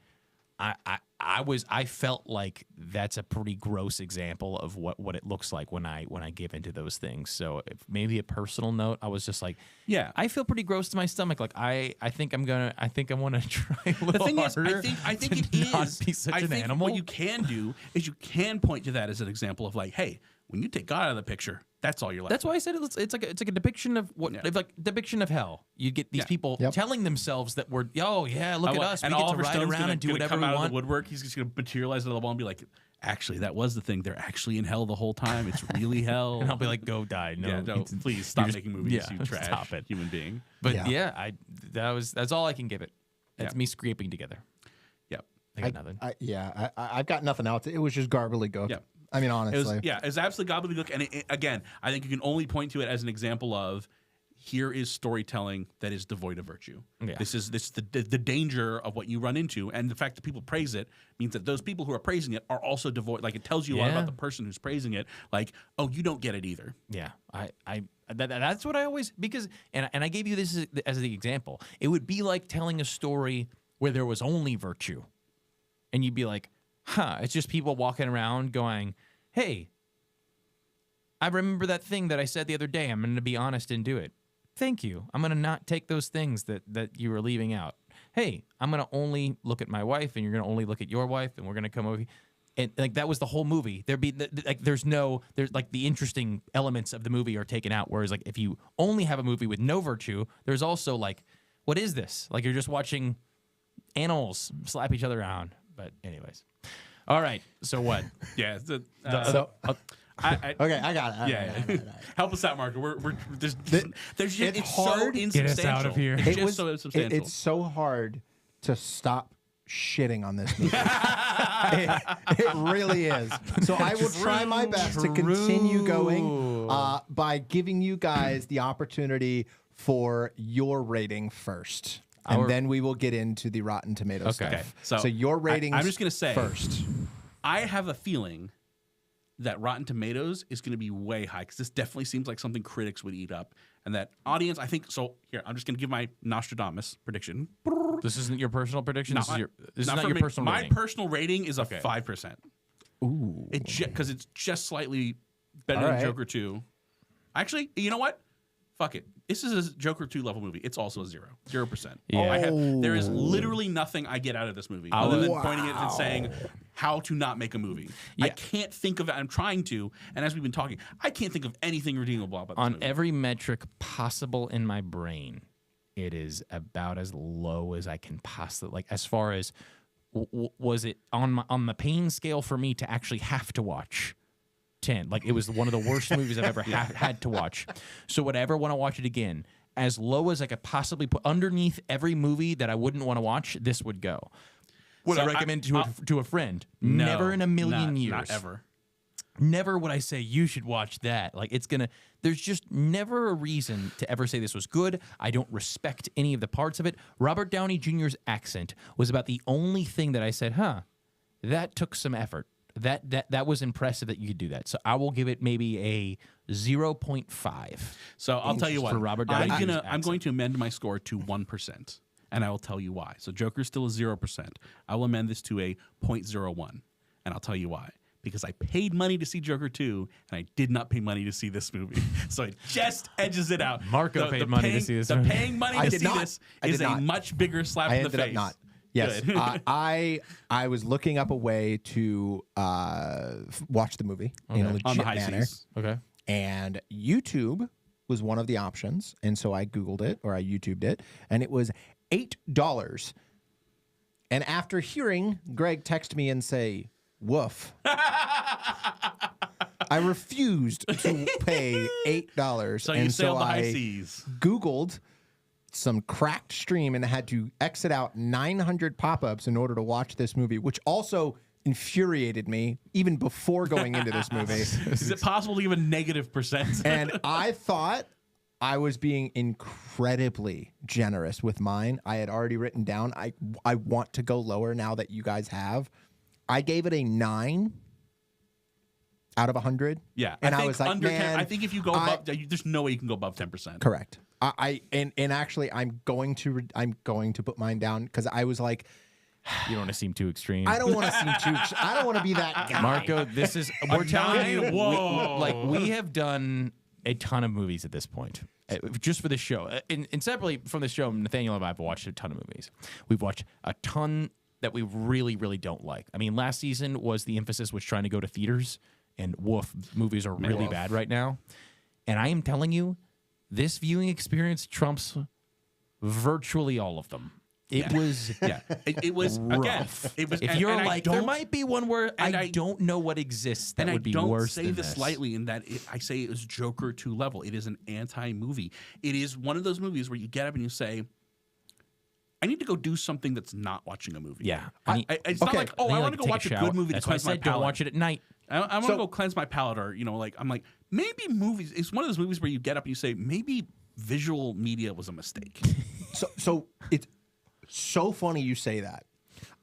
I felt like that's a pretty gross example of what it looks like when I give into those things. So if maybe a personal note, I was just like, yeah, I feel pretty gross to my stomach. Like I think I want to try a little the thing harder. is, I think it not is. be such I an think animal. what you can do is you can point to that as an example of like, hey, when you take God out of the picture, that's all you're left. That's why I said it's like a depiction of what, like depiction of hell. You get these people telling themselves that we're, look at us, and we get to Oliver ride Stone's around and do whatever come we out want. of the woodwork. He's just going to materialize it on the wall and be like, actually, that was the thing. They're actually in hell the whole time. It's really hell. And I'll be like, go die. No, please stop just- making movies, you trash stop it. human being. But that's all I can give it. That's me scraping together. Yep. I got nothing. I've got nothing else. It was just gobbledygook. Yep. I mean, honestly. It was absolutely gobbledygook. And again, I think you can only point to it as an example of here is storytelling that is devoid of virtue. Yeah. This is the danger of what you run into. And the fact that people praise it means that those people who are praising it are also devoid. Like, it tells you a lot about the person who's praising it. Like, oh, you don't get it either. Yeah, that's what I always, because and I gave you this as the example. It would be like telling a story where there was only virtue, and you'd be like, it's just people walking around going, hey, I remember that thing that I said the other day. I'm going to be honest and do it. Thank you. I'm going to not take those things that you were leaving out. Hey, I'm going to only look at my wife, and you're going to only look at your wife, and we're going to come over here. And like, that was the whole movie. There's like the interesting elements of the movie are taken out. Whereas like if you only have a movie with no virtue, there's also like, what is this? Like, you're just watching animals slap each other around. But anyways, all right. So what? Yeah. Okay, I got it. Yeah. Help us out, Marko. There's it's hard. so insubstantial. Get us out of here. It's just so insubstantial. It's so hard to stop shitting on this movie. it really is. So I will try my best to continue going by giving you guys the opportunity for your rating first. And then we will get into the Rotten Tomatoes stuff. So your ratings I'm just going to say first. I have a feeling that Rotten Tomatoes is going to be way high, because this definitely seems like something critics would eat up. And that audience, I think, so here, I'm just going to give my Nostradamus prediction. This isn't your personal prediction? This is not your me. personal My rating? personal rating is a 5%. Ooh. Because it's just slightly better than Joker 2. Actually, you know what? Fuck it. This is a Joker 2 level movie. It's also a 0%. Yeah. There is literally nothing I get out of this movie other than pointing it and saying how to not make a movie. Yeah. I can't think of it. I'm trying to, and as we've been talking, I can't think of anything redeemable about this On movie. every metric possible in my brain, it is about as low as I can possibly, like, as far as was it on the pain scale for me to actually have to watch 10. Like, it was one of the worst movies I've ever had to watch. So would I ever want to watch it again? As low as I could possibly put underneath every movie that I wouldn't want to watch, this would go. Would I recommend to a friend? No, Never in a million years. Not ever. Never would I say you should watch that. Like, there's just never a reason to ever say this was good. I don't respect any of the parts of it. Robert Downey Jr.'s accent was about the only thing that I said, that took some effort. That was impressive that you could do that. So I will give it maybe a 0.5. So I'll tell you what. For Robert Downey I'm going to amend my score to 1%, and I will tell you why. So Joker's still a 0%. I will amend this to a 0.01, and I'll tell you why. Because I paid money to see Joker 2, and I did not pay money to see this movie. So it just edges it out. Marko paid money to see this movie. The paying money to see this is a much bigger slap in the face. I ended up not. Yes, I was looking up a way to watch the movie in a legit on the high manner. seas. Okay. And YouTube was one of the options, and so I Googled it, or I YouTubed it, and it was $8. And after hearing Greg text me and say, woof, I refused to pay $8. So you sailed the high seas. Googled some cracked stream and had to exit out 900 pop-ups in order to watch this movie, which also infuriated me even before going into this movie. Is it possible to give a negative %? And I thought I was being incredibly generous with mine. I had already written down, I want to go lower now that you guys have. I gave it a 9 out of 100. Yeah. And I was like, under 10, man, I think if you go above, there's no way you can go above 10%. Correct. And actually, I'm going to put mine down because I was like, You don't want to seem too extreme. I don't want to seem too. I don't want to be that guy. Marco, this is we're telling you, Whoa. we have done a ton of movies at this point, just for the show. And separately from the show, Nathanael and I have watched a ton of movies. We've watched a ton that we really, really don't like. I mean, last season was the emphasis was trying to go to theaters, and woof, movies are really bad right now. And I am telling you, this viewing experience trumps virtually all of them. It was It was rough. Again. It was. If you're like, there might be one where I don't know what exists that would be worse than this. And I don't say this lightly in that I say it is Joker 2 level. It is an anti-movie. It is one of those movies where you get up and you say, I need to go do something that's not watching a movie. Yeah. It's not like, I want to go watch a good movie to That's why I cleanse my said palate. don't watch it at night. I want to go cleanse my palate, or I'm like, maybe movies. It's one of those movies where you get up and you say, maybe visual media was a mistake. So it's so funny you say that.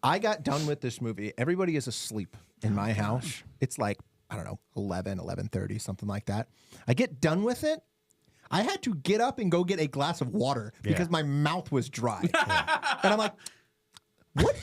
I got done with this movie. Everybody is asleep in my house. It's like, I don't know, 11:30, something like that. I get done with it. I had to get up and go get a glass of water because my mouth was dry. And I'm like, what?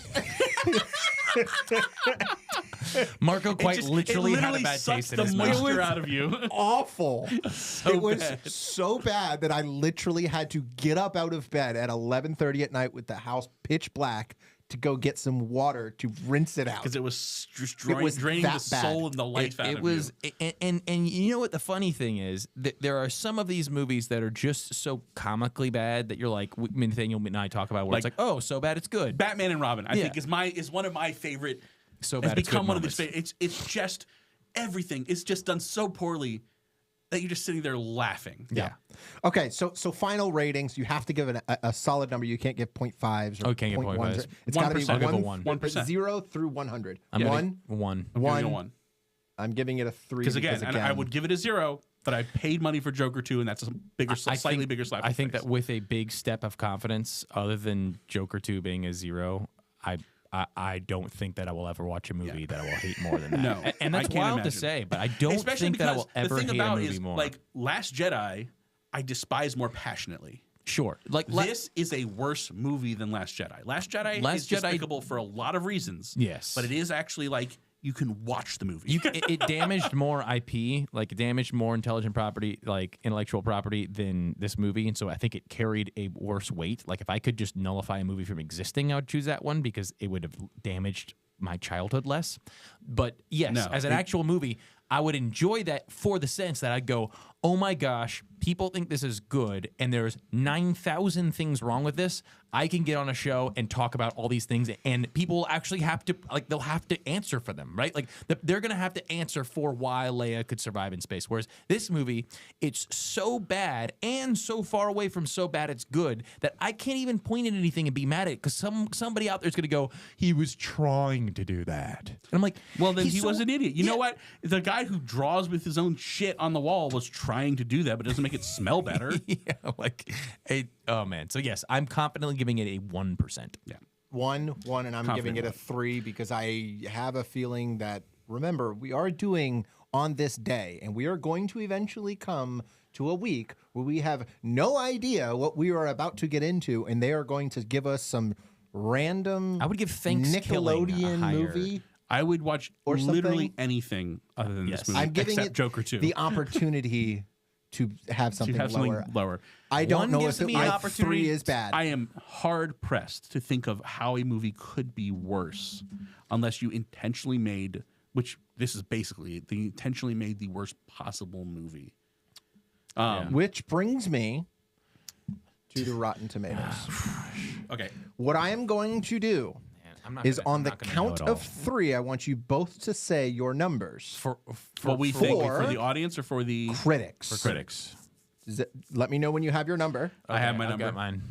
Marco literally had a bad taste in his mouth. It moisture out of you. Awful. It was bad. so bad that I literally had to get up out of bed at 11:30 at night with the house pitch black to go get some water to rinse it out. Because it was just that draining the bad. soul and the life out of you. And you know what the funny thing is? There are some of these movies that are just so comically bad that you're like, Nathaniel and I talk about where it's like, oh, so bad it's good. Batman and Robin, I think, is one of my favorite. So has bad it's become good one moments. of these favorites. It's just everything. It's just done so poorly that you're just sitting there laughing. Yeah. Okay, so final ratings. You have to give a solid number. You can't give 0.5s or Oh, can't give 0.1s. 0.5s. It's got to be 1%. I'll give it 1%. 0 through 100. I'm One. one. I'm giving it a 1. I'm giving it a 3 Because again, I would give it a 0, but I paid money for Joker 2, and that's a slightly bigger slap. I think that with a big step of confidence, other than Joker 2 being a 0, I don't think that I will ever watch a movie that I will hate more than that. No, and that's I can't wild imagine. to say, but I don't Especially think that I because will ever the thing hate about a movie is, more. like Last Jedi, I despise more passionately. Sure, like This is a worse movie than Last Jedi. Last Jedi is despicable for a lot of reasons. Yes. But it is actually like you can watch the movie. it damaged more IP, like it damaged more intelligent property, like intellectual property than this movie, and so I think it carried a worse weight. Like if I could just nullify a movie from existing, I would choose that one because it would have damaged my childhood less. But yes, as an actual movie, I would enjoy that for the sense that I'd go, oh my gosh, people think this is good, and there's 9,000 things wrong with this. I can get on a show and talk about all these things, and people will actually have to, like, they'll have to answer for them, right? Like, they're going to have to answer for why Leia could survive in space. Whereas this movie, it's so bad and so far away from so bad it's good that I can't even point at anything and be mad at it because somebody out there is going to go, he was trying to do that. And I'm like, well, then he so- was an idiot. You know what? The guy who draws with his own shit on the wall was trying to do that, but it doesn't make it smell better. Yeah, like, oh man. So yes, I'm confidently giving it a 1%. Yeah. One, and I'm giving it a 3 because I have a feeling that, remember, we are doing on this day, and we are going to eventually come to a week where we have no idea what we are about to get into, and they are going to give us some random I would give Thanksgiving Nickelodeon a higher- movie. I would watch Or literally something. anything other than Yes. this movie, I'm giving except it Joker 2. the opportunity to have something lower. I don't One know gives if me an I opportunity- 3 is bad. I am hard pressed to think of how a movie could be worse unless you intentionally made, which this is basically, they intentionally made the worst possible movie. Which brings me to the Rotten Tomatoes. Okay. What I am going to do is gonna- on I'm the not gonna know count it all. of 3. I want you both to say your numbers. For What we think for for the audience or for the Critics. critics? Let me know when you have your number. I have my I've number. got mine.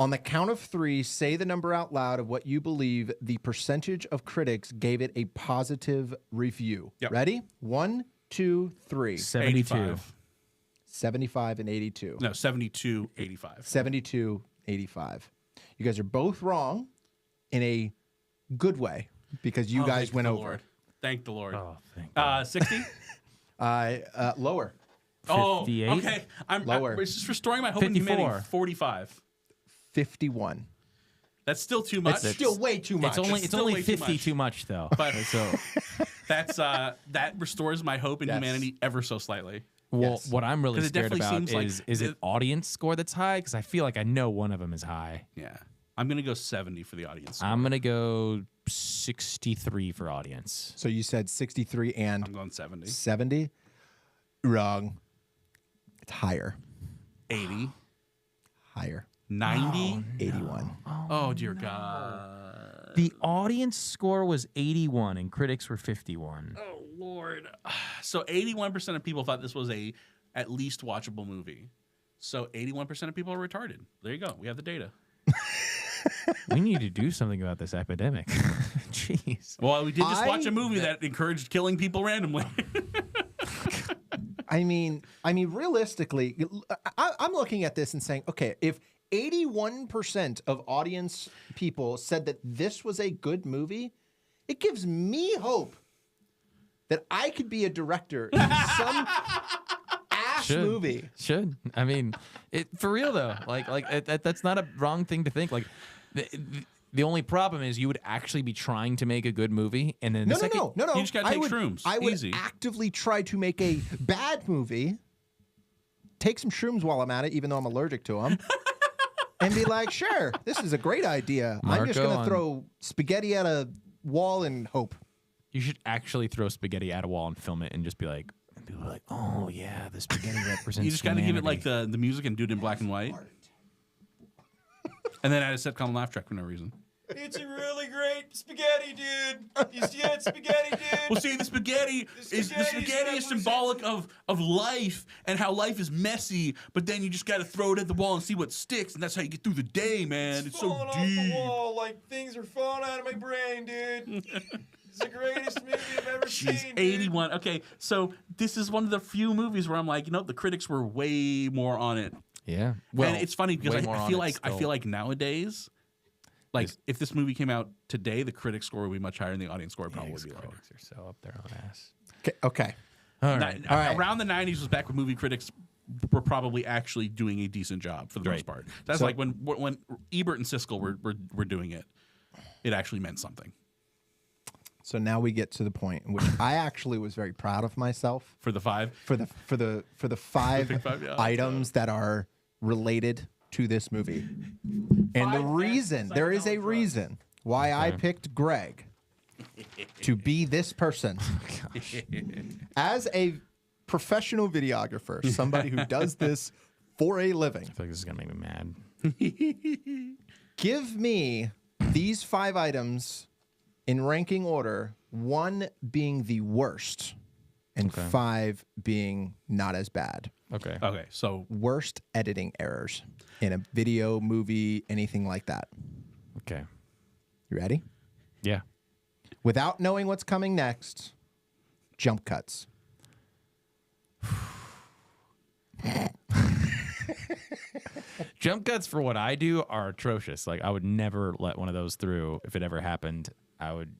On the count of 3, say the number out loud of what you believe the percentage of critics gave it a positive review. Yep. Ready? 1, 2, 3. 72. 85. 75 and 82. No, 72, 85. 72, 85. You guys are both wrong in a good way because you guys Thank went the over. Lord. Thank the Lord. Oh, thank God. 60? Lower. Oh, 58? okay. Lower. It's just restoring my hope in 54. humanity. 45. 51. That's still too much. It's still way too much. It's still only way too 50 much. too much though. But- so That's that restores my hope in Yes. humanity ever so slightly. well, Yes. what I'm really 'Cause it scared definitely about seems like is it the- audience score that's high? Because I feel like I know one of them is high. Yeah. I'm gonna go 70 for the audience. I'm gonna go 63 for audience. So you said 63 and I'm going 70. 70? Wrong. It's higher. 80. Higher. 90. 81. Oh, dear God. The audience score was 81 and critics were 51. Oh, Lord. So 81% of people thought this was a at least watchable movie. So 81% of people are retarded. There you go. We have the data. We need to do something about this epidemic. Jeez. Well, we did just watch I- a movie that encouraged killing people randomly. I mean, realistically, I'm looking at this and saying, okay, if 81% of audience people said that this was a good movie, it gives me hope that I could be a director in some ass movie. Should. I mean, for real though. That's not a wrong thing to think. Like, the only problem is you would actually be trying to make a good movie, and then No, the second, no. You just gotta take shrooms. I would Easy. actively try to make a bad movie, take some shrooms while I'm at it, even though I'm allergic to them, and be like, sure, this is a great idea. I'm just Marko going to on- throw spaghetti at a wall and hope. You should actually throw spaghetti at a wall and film it, and just be like, and people are like, oh yeah, the spaghetti represents. You just got to give it like humanity. the music and do it in black and white. And then add a sitcom laugh track for no reason. It's a really great spaghetti, dude. You see that spaghetti, dude? Well, see, the spaghetti is represents- symbolic of life and how life is messy. But then you just got to throw it at the wall and see what sticks, and that's how you get through the day, man. It's so falling off the deep. wall like things are falling out of my brain, dude. It's the greatest movie I've ever Jeez, seen. dude. 81. Okay, so this is one of the few movies where I'm like, the critics were way more on it. Yeah. And it's funny because way more I on feel it like still. nowadays, like if this movie came out today, the critic score would be much higher, and the audience score would probably be lower. critics are so up their own ass. Okay. All right. All right. Around the 90s was back when movie critics were probably actually doing a decent job for the most Right. part. That's So- like when Ebert and Siskel were doing it. It actually meant something. So now we get to the point in which I actually was very proud of myself For the 5. for the five big five, yeah. items that are related to this movie. And the reason, there is a reason why I picked Greg to be this person. As a professional videographer, somebody who does this for a living, I feel like this is gonna make me mad. give me these 5 items in ranking order, 1 being the worst and 5 being not as bad. Okay. Okay, so Worst editing errors in a video, movie, anything like that. Okay. You ready? Yeah. Without knowing what's coming next, jump cuts. Jump cuts for what I do are atrocious. Like I would never let one of those through if it ever happened. I would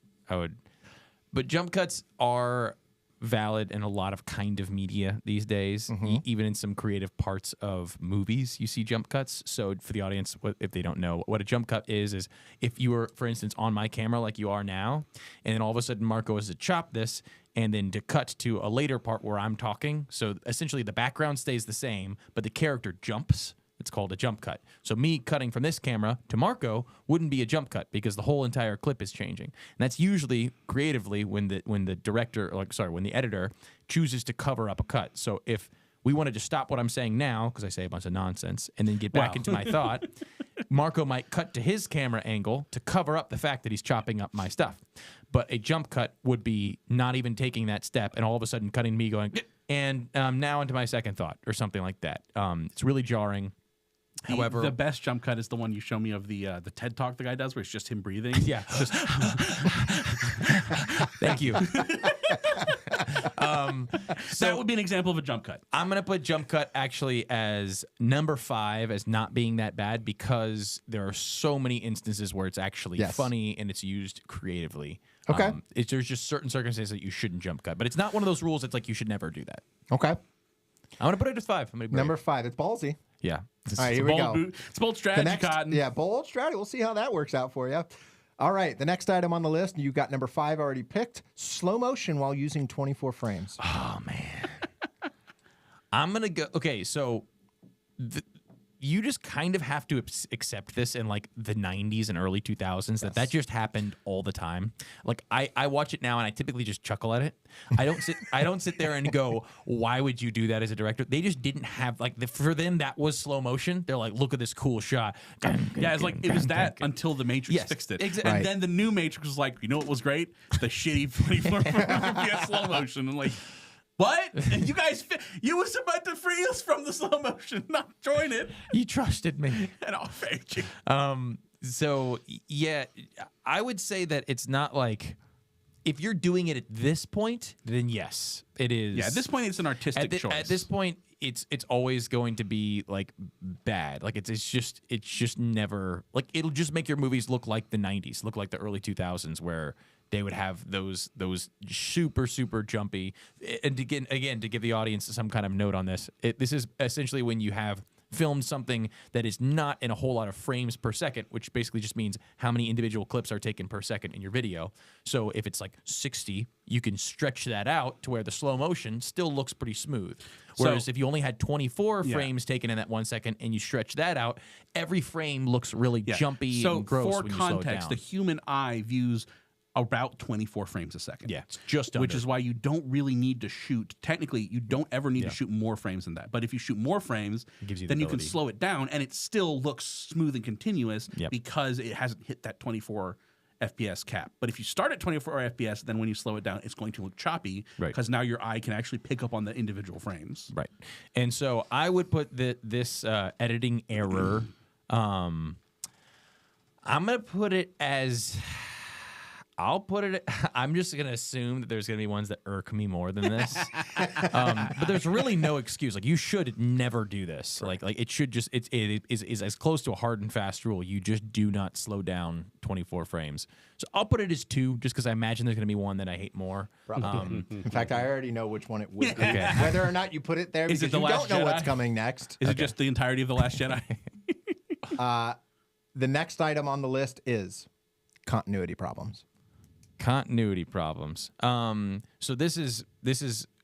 but jump cuts are valid in a lot of kind of media these days. Even in some creative parts of movies, you see jump cuts. So for the audience, if they don't know what a jump cut is if you were, for instance, on my camera like you are now, and then all of a sudden Marko is to chop this and then to cut to a later part where I'm talking. So essentially the background stays the same, but the character jumps. It's called a jump cut. So me cutting from this camera to Marko wouldn't be a jump cut because the whole entire clip is changing. And that's usually creatively when the director, when the editor chooses to cover up a cut. So if we wanted to stop what I'm saying now because I say a bunch of nonsense and then get back Wow. into my thought, Marko might cut to his camera angle to cover up the fact that he's chopping up my stuff. But a jump cut would be not even taking that step and all of a sudden cutting me going, and now into my second thought or something like that. It's really jarring. However, the best jump cut is the one you show me of the TED Talk the guy does, where it's just him breathing. Yeah. Just thank you. That would be an example of a jump cut. I'm going to put jump cut actually as number 5 as not being that bad because there are so many instances where it's actually funny and it's used creatively. Okay. There's just certain circumstances that you shouldn't jump cut, but it's not one of those rules that's like you should never do that. Okay. I'm going to put it as 5. I'm gonna be Number 5. It's ballsy. Yeah. All right, here we go. It's bold strategy, Cotton. Yeah, bold strategy. We'll see how that works out for you. All right, the next item on the list, you've got number 5 already picked. Slow motion while using 24 frames. Oh, man. I'm going to go. Okay, so you just kind of have to accept this in like the 90s and early 2000s that just happened all the time. Like I watch it now and I typically just chuckle at it. I don't sit there and go, why would you do that as a director? They just didn't have for them that was slow motion. They're like, look at this cool shot. Yeah, it's like it was that until the Matrix fixed it. Exactly. And then the new Matrix was like, you know what was great? The shitty 24 FPS slow motion. And like, what? And you guys, you was about to free us from the slow motion, not join it. You trusted me. And I'll fake you. So yeah, I would say that it's not like if you're doing it at this point, then yes, it is. Yeah, at this point, it's an artistic choice. At this point, it's always going to be like bad. Like it's just never like it'll just make your movies look like the 90s, look like the early 2000s where they would have those super jumpy. And to give the audience some kind of note on this, this is essentially when you have filmed something that is not in a whole lot of frames per second, which basically just means how many individual clips are taken per second in your video. So if it's like 60, you can stretch that out to where the slow motion still looks pretty smooth. Whereas if you only had 24 frames taken in that 1 second and you stretch that out, every frame looks really jumpy and gross when you slow it down. For context, the human eye views about 24 frames a second. Yeah, it's just which under. is why you don't really need to shoot. Technically, you don't ever need to shoot more frames than that. But if you shoot more frames, then you can slow it down, and it still looks smooth and continuous because it hasn't hit that 24 FPS cap. But if you start at 24 FPS, then when you slow it down, it's going to look choppy because now your eye can actually pick up on the individual frames. Right. And so I would put this editing error. I'm going to put it as... I'm just going to assume that there's going to be ones that irk me more than this. But there's really no excuse. Like, you should never do this. Like it should just, it is as close to a hard and fast rule. You just do not slow down 24 frames. So I'll put it as 2, just because I imagine there's going to be one that I hate more. In fact, I already know which one it would be. Okay. Whether or not you put it there, because you don't know what's coming next. Is it just the entirety of The Last Jedi? The next item on the list is continuity problems. Continuity problems. So this is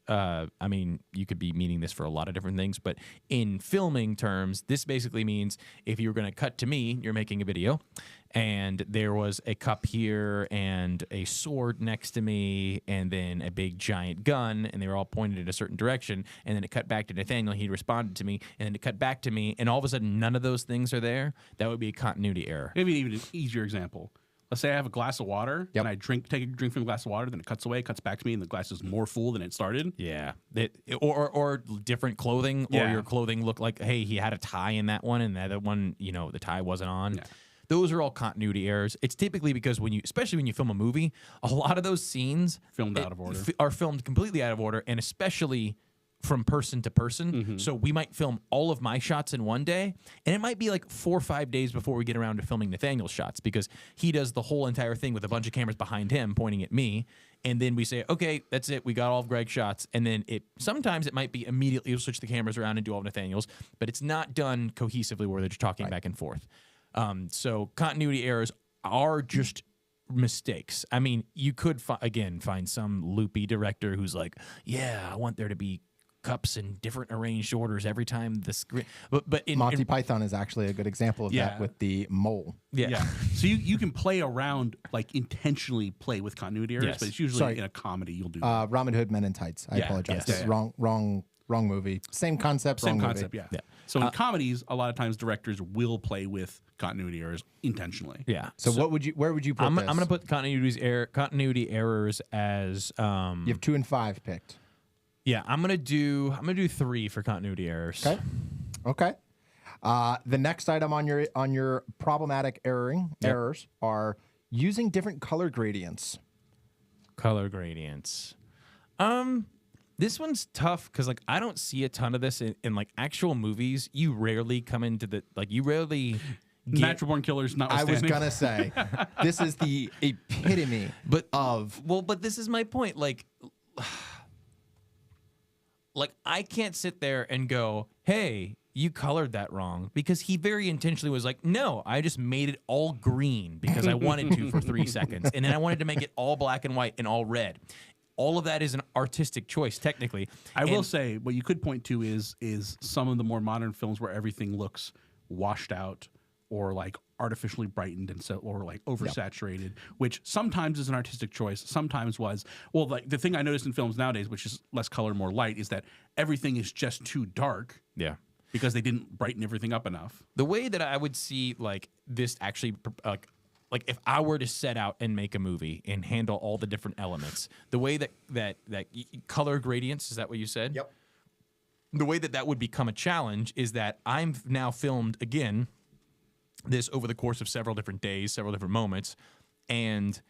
I mean, you could be meaning this for a lot of different things, but in filming terms, this basically means if you were going to cut to me, you're making a video, and there was a cup here and a sword next to me and then a big giant gun, and they were all pointed in a certain direction, and then it cut back to Nathanael, he responded to me, and then it cut back to me, and all of a sudden none of those things are there. That would be a continuity error. Maybe even an easier example. Let's say I have a glass of water, and I take a drink from a glass of water, then it cuts away, cuts back to me, and the glass is more full than it started. Yeah. Or different clothing, or your clothing looked like, hey, he had a tie in that one, and the other one, the tie wasn't on. Yeah. Those are all continuity errors. It's typically because especially when you film a movie, a lot of those scenes are filmed completely out of order, and especially from person to person. Mm-hmm. So we might film all of my shots in one day, and it might be like 4 or 5 days before we get around to filming Nathaniel's shots, because he does the whole entire thing with a bunch of cameras behind him pointing at me. And then we say, okay, that's it. We got all of Greg's shots. And then sometimes it might be immediately we'll switch the cameras around and do all of Nathaniel's, but it's not done cohesively where they're just talking back and forth. So continuity errors are just mistakes. I mean, you could, find some loopy director who's like, yeah, I want there to be cups in different arranged orders every time the screen. But Monty Python is actually a good example of that with the mole. Yeah. So you can play around, like intentionally play with continuity errors, but it's usually in a comedy you'll do that. Robin Hood Men in Tights. I apologize. Wrong wrong movie. Same concept, Same wrong concept, movie. yeah. So in comedies, a lot of times directors will play with continuity errors intentionally. Yeah. So, where would you put I'm this? going to put continuity errors as You have 2 and 5 picked. yeah. I'm gonna do 3 for continuity errors. Okay. The next item on your problematic errors are using different color gradients. Color gradients. This one's tough because like I don't see a ton of this in like actual movies. You rarely come into the you rarely get, Natural Born Killers I notwithstanding. was gonna say this is the epitome of but this is my point. Like I can't sit there and go, hey, you colored that wrong, because he very intentionally was like, no, I just made it all green because I wanted to for 3 seconds, and then I wanted to make it all black and white and all red. All of that is an artistic choice, technically. I will say what you could point to is some of the more modern films where everything looks washed out or like artificially brightened and or like oversaturated, which sometimes is an artistic choice. Sometimes was like the thing I noticed in films nowadays, which is less color, more light, is that everything is just too dark. Yeah. Because they didn't brighten everything up enough. The way that I would see like this actually like if I were to set out and make a movie and handle all the different elements, the way that color gradients, is that what you said? Yep. The way that would become a challenge is that I'm now filmed again this over the course of several different days, several different moments, and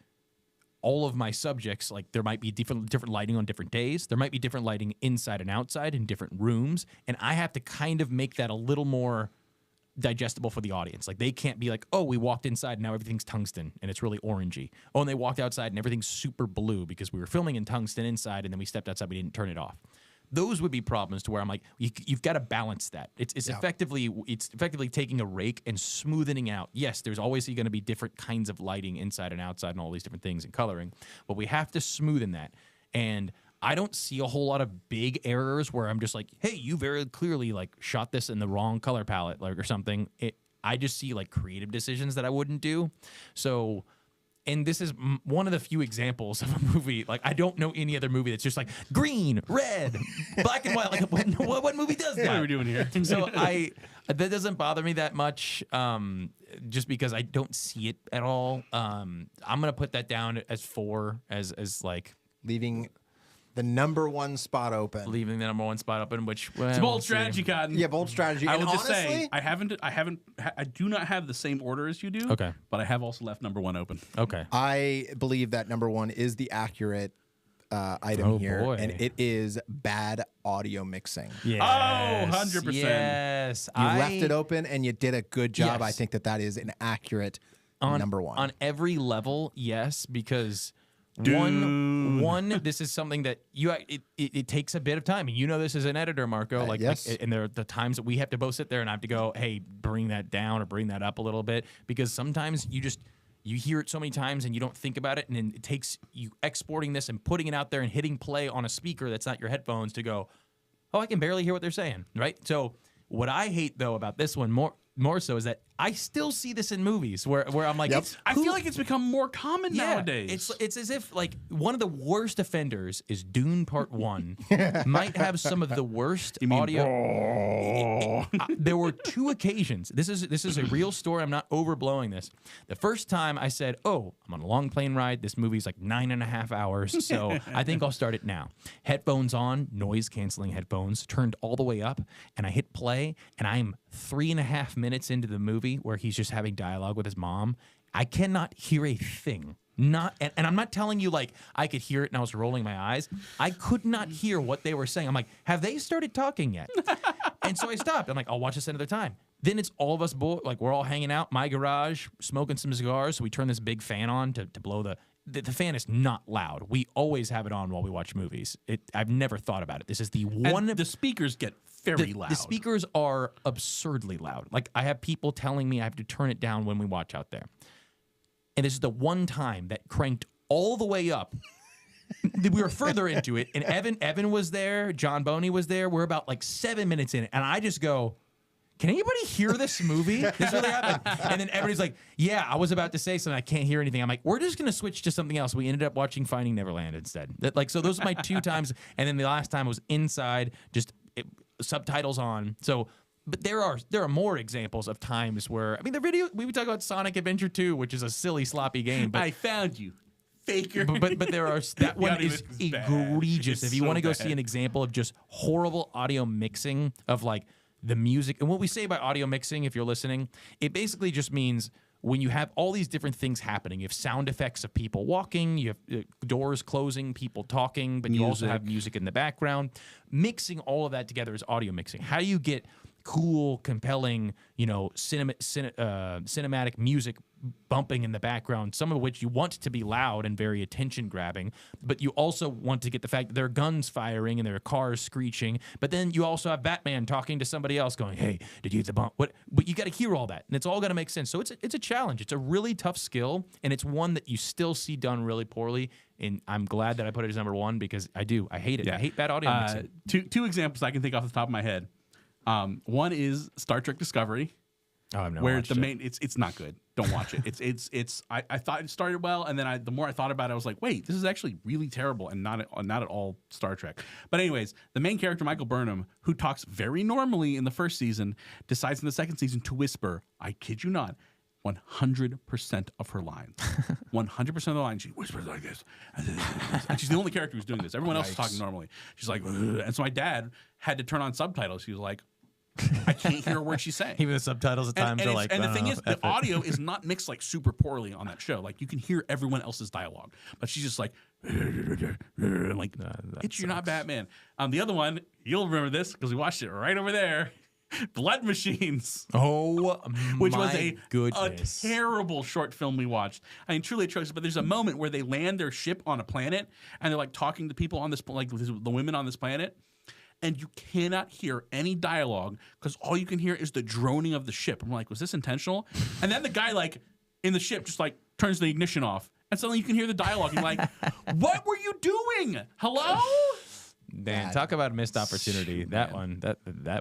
all of my subjects, like there might be different lighting on different days. There might be different lighting inside and outside in different rooms, and I have to kind of make that a little more digestible for the audience. Like they can't be like, oh, we walked inside and now everything's tungsten and it's really orangey. Oh, and they walked outside and everything's super blue because we were filming in tungsten inside and then we stepped outside, we didn't turn it off. Those would be problems to where I'm like, you've got to balance that. It's effectively taking a rake and smoothing out. Yes, there's always going to be different kinds of lighting inside and outside and all these different things and coloring, but we have to smoothen that. And I don't see a whole lot of big errors where I'm just like, hey, you very clearly like shot this in the wrong color palette, like or something. I just see like creative decisions that I wouldn't do. So. And this is one of the few examples of a movie. Like, I don't know any other movie that's just like green, red, black and white. Like, what movie does that? What are we doing here? So that doesn't bother me that much, just because I don't see it at all. I'm gonna put that down as 4, as like leaving the number 1 spot open. leaving the number 1 spot open. Which It's a bold strategy, Cotton. Yeah, bold strategy. I And will just honestly, say I do not have the same order as you do. Okay. But I have also left number 1 open. Okay. I believe that number 1 is the accurate item here, boy. and it is bad audio mixing. Yes. Oh, 100%. Yes. You left it open, and you did a good job. Yes. I think that is an accurate number 1. On every level, yes, because Dude. one, this is something that it takes a bit of time. And you know this as an editor, Marko. Yes. And there are the times that we have to both sit there and I have to go, hey, bring that down or bring that up a little bit, because sometimes you hear it so many times and you don't think about it, and then it takes you exporting this and putting it out there and hitting play on a speaker that's not your headphones to go, oh, I can barely hear what they're saying, right? So what I hate though about this one more so is that I still see this in movies where I'm like, Yep. I feel like it's become more common nowadays. It's as if like one of the worst offenders is Dune Part 1. Might have some of the worst audio. There were 2 occasions. This is a real story. I'm not overblowing this. The first time I said, oh, I'm on a long plane ride. This movie's like 9.5 hours, so I think I'll start it now. Headphones on, noise canceling headphones, turned all the way up, and I hit play, and I'm 3.5 minutes into the movie where he's just having dialogue with his mom. I cannot hear a thing. And I'm not telling you like I could hear it and I was rolling my eyes. I could not hear what they were saying. I'm like, have they started talking yet? And so I stopped. I'm like, I'll watch this another time. Then it's all of us, like we're all hanging out, my garage, smoking some cigars. So we turn this big fan on to blow the fan is not loud. We always have it on while we watch movies. I've never thought about it. This is the one. And the speakers get very loud. The speakers are absurdly loud. Like I have people telling me I have to turn it down when we watch out there. And this is the one time that cranked all the way up. We were further into it, and Evan was there, John Boney was there. We're about like 7 minutes in it, and I just go, can anybody hear this movie? This really happened. And then everybody's like, yeah, I was about to say something. I can't hear anything. I'm like, we're just going to switch to something else. We ended up watching Finding Neverland instead. So those are my 2 times. And then the last time was inside, just subtitles on. So, but there are more examples of times where the video we would talk about Sonic Adventure 2, which is a silly sloppy game. But I found you, faker. But there are that one is bad. egregious. It's If you want to so go see bad. an example of just horrible audio mixing of like the music, and what we say by audio mixing, if you're listening, it basically just means when you have all these different things happening. You have sound effects of people walking, you have doors closing, people talking, but you also have music in the background. Mixing all of that together is audio mixing. How do you get cool, compelling, cinematic music bumping in the background, some of which you want to be loud and very attention grabbing, but you also want to get the fact that there are guns firing and there are cars screeching, but then you also have Batman talking to somebody else going, hey, did you hit the bomb? What? But you got to hear all that, and it's all got to make sense. So it's a challenge. It's a really tough skill, and it's one that you still see done really poorly, and I'm glad that I put it as number one because I hate it. Yeah. I hate bad audio mixing. Two examples I can think off the top of my head. One is Star Trek Discovery. Oh, I've never where watched the it. main it's not good. Don't watch it. I thought it started well, and then the more I thought about it, I was like, wait, this is actually really terrible and not at all Star Trek. But anyways, the main character Michael Burnham, who talks very normally in the first season, decides in the second season to whisper, I kid you not, 100% of her lines. 100% of the lines, she whispers like this. And she's the only character who's doing this. Everyone else is talking normally. She's like, ugh. And so my dad had to turn on subtitles. He was like, I can't hear a word she's saying. Even the subtitles at times are like, and the "Oh, thing is, the F it." audio is not mixed like super poorly on that show. Like you can hear everyone else's dialogue, but she's just like, like, you're not Batman. The other one, you'll remember this because we watched it right over there. Blood Machines. Oh, Which my was a goodness. terrible short film we watched. I mean, truly atrocious. But there's a moment where they land their ship on a planet and they're like talking to people on this, like the women on this planet, and you cannot hear any dialogue because all you can hear is the droning of the ship. I'm like, was this intentional? And then the guy like in the ship just like turns the ignition off, and suddenly you can hear the dialogue. You're like, what were you doing? Hello? Man, talk about a missed opportunity. That one,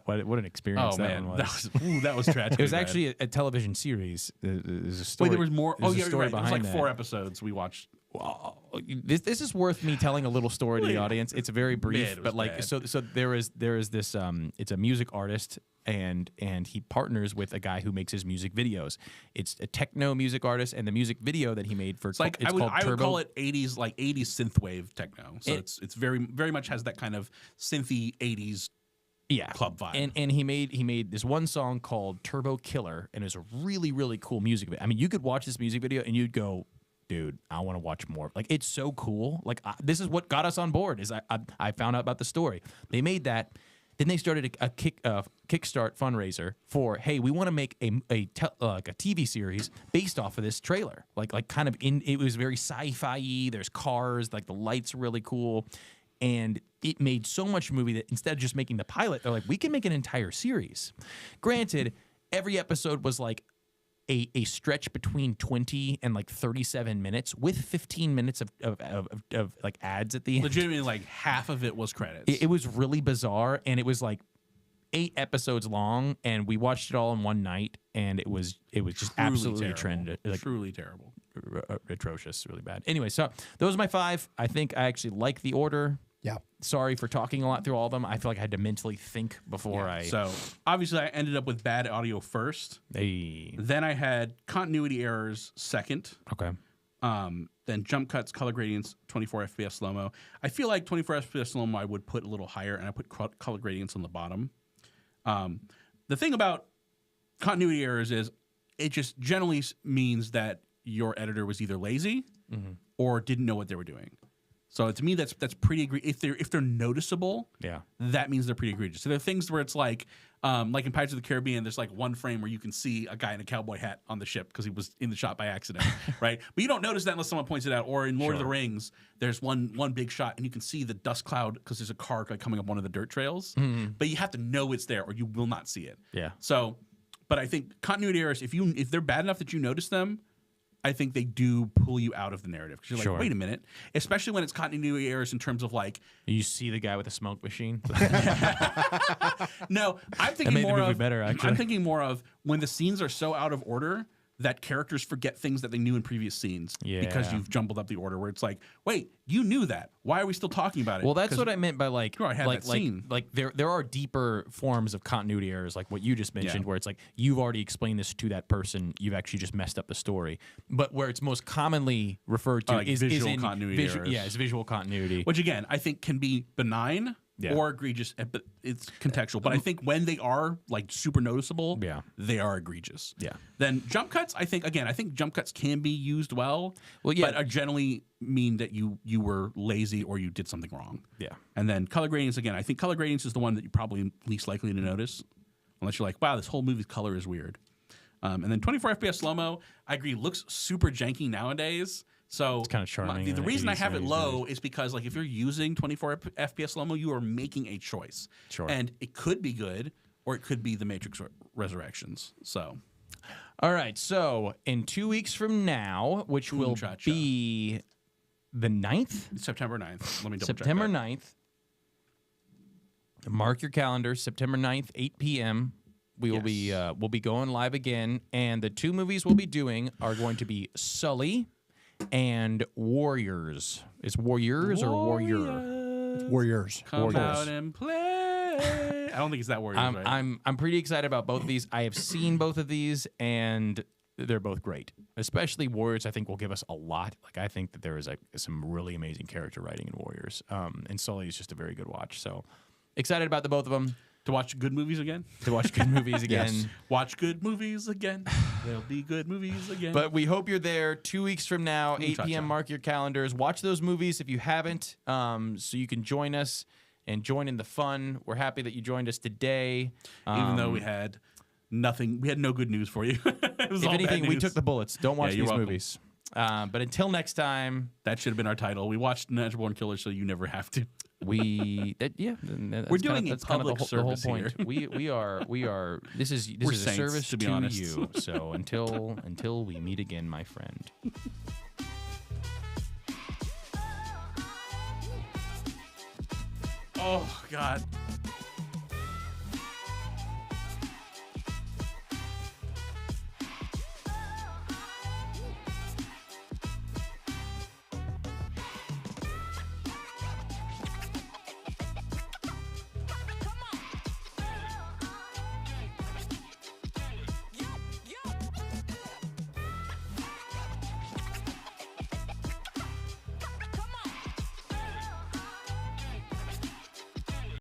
what an experience Oh that man, one was. that was tragic. It was actually a television series. There's a story. Wait, there was more. There's Oh a yeah, you're story right. There was behind like that. 4 episodes we watched. Well, this is worth me telling a little story to the audience. It's very brief, Man, it was but like bad. so there is this it's a music artist and he partners with a guy who makes his music videos. It's a techno music artist, and the music video that he made for It's like I called would Turbo. call it 80s synthwave techno. So it's very much has that kind of synthy 80s club vibe. And he made this one song called Turbo Killer, and it's a really, really cool music video. I mean, you could watch this music video and you'd go, dude, I want to watch more. Like, it's so cool. Like, this is what got us on board. Is I found out about the story. They made that. Then they started a Kickstart fundraiser for, hey, we want to make a TV series based off of this trailer. Like kind of it was very sci-fi-y. There's cars, like the lights are really cool. And it made so much movie that instead of just making the pilot, they're like, we can make an entire series. Granted, every episode was like a stretch between 20 and like 37 minutes with 15 minutes of like ads at the end. Legitimately, like half of it was credits. It was really bizarre, and it was like 8 episodes long, and we watched it all in one night, and it was just Truly absolutely terrible. like Truly terrible. atrocious, really bad. Anyway, so those are my 5. I think I actually like the order. Yeah. Sorry for talking a lot through all of them. I feel like I had to mentally think before I. So obviously, I ended up with bad audio first. Hey. Then I had continuity errors second. Okay. Then jump cuts, color gradients, 24 FPS slow mo. I feel like 24 FPS slow mo I would put a little higher, and I put color gradients on the bottom. The thing about continuity errors is it just generally means that your editor was either lazy or didn't know what they were doing. So to me, that's pretty egregious. If they're noticeable, Yeah. that means they're pretty egregious. So there are things where it's like in Pirates of the Caribbean, there's like one frame where you can see a guy in a cowboy hat on the ship because he was in the shot by accident, right? But you don't notice that unless someone points it out. Or in Lord of the Rings, there's one big shot and you can see the dust cloud because there's a car coming up one of the dirt trails. But you have to know it's there or you will not see it. Yeah. So, but I think continuity errors, if they're bad enough that you notice them, I think they do pull you out of the narrative because you're like, Sure. wait a minute. Especially when it's continuity errors in terms of like, You see the guy with the smoke machine. no, I'm That thinking made the more movie of better, actually. I'm thinking more of when the scenes are so out of order that characters forget things that they knew in previous scenes because Yeah. you've jumbled up the order. Where it's like, wait, you knew that. Why are we still talking about it? Well, that's 'Cause what I meant by like, You already had like, that scene. like there are deeper forms of continuity errors, like what you just mentioned, Yeah. where it's like you've already explained this to that person, you've actually just messed up the story. But where it's most commonly referred to Like is visual in continuity errors. Yeah, it's visual continuity. Which again, I think can be benign Yeah. or egregious, but it's contextual. But I think when they are like super noticeable, Yeah. they are egregious. Yeah. Then jump cuts, I think jump cuts can be used well. Well, yeah. but generally mean that you were lazy or you did something wrong. Yeah. And then color gradients, again, I think color gradients is the one that you're probably least likely to notice, unless you're like, wow, this whole movie's color is weird. And then 24 FPS slow mo, I agree, looks super janky nowadays. So It's kinda charming The in the reason I 80s, have it 90s low is because like if you're using 24 FPS slow mo, you are making a choice. Sure. And it could be good, or it could be the Matrix Resurrections. So All right, so in 2 weeks from now, which will Cha-cha. be the 9th? September 9th. Let me double September check. 9th. Mark your calendars, September 9th, 8 p.m. We will be we'll be going live again, and the two movies we'll be doing are going to be Sully and Warriors. Is Warriors or Warrior? Warriors. Come Warriors. out and play. I don't think it's that Warriors, right? I'm pretty excited about both of these. I have seen both of these, and they're both great. Especially Warriors, I think will give us a lot. Like I think that there is some really amazing character writing in Warriors. And Sully is just a very good watch. So excited about the both of them. To watch good movies again? To watch good movies again. Yes. Watch good movies again. There'll be good movies again. But we hope you're there 2 weeks from now, 8 Cha-cha. p.m. Mark your calendars. Watch those movies if you haven't, so you can join us and join in the fun. We're happy that you joined us today. even though we had nothing, we had no good news for you. It was If all bad anything, we news. took the bullets. Don't watch you're these welcome. movies. But until next time, That should have been our title. We watched Natural Born Killers, so you never have to. we're doing a public the whole service point. here. we are. This is We're a saints, service to be honest. you. So until we meet again, my friend. Oh God.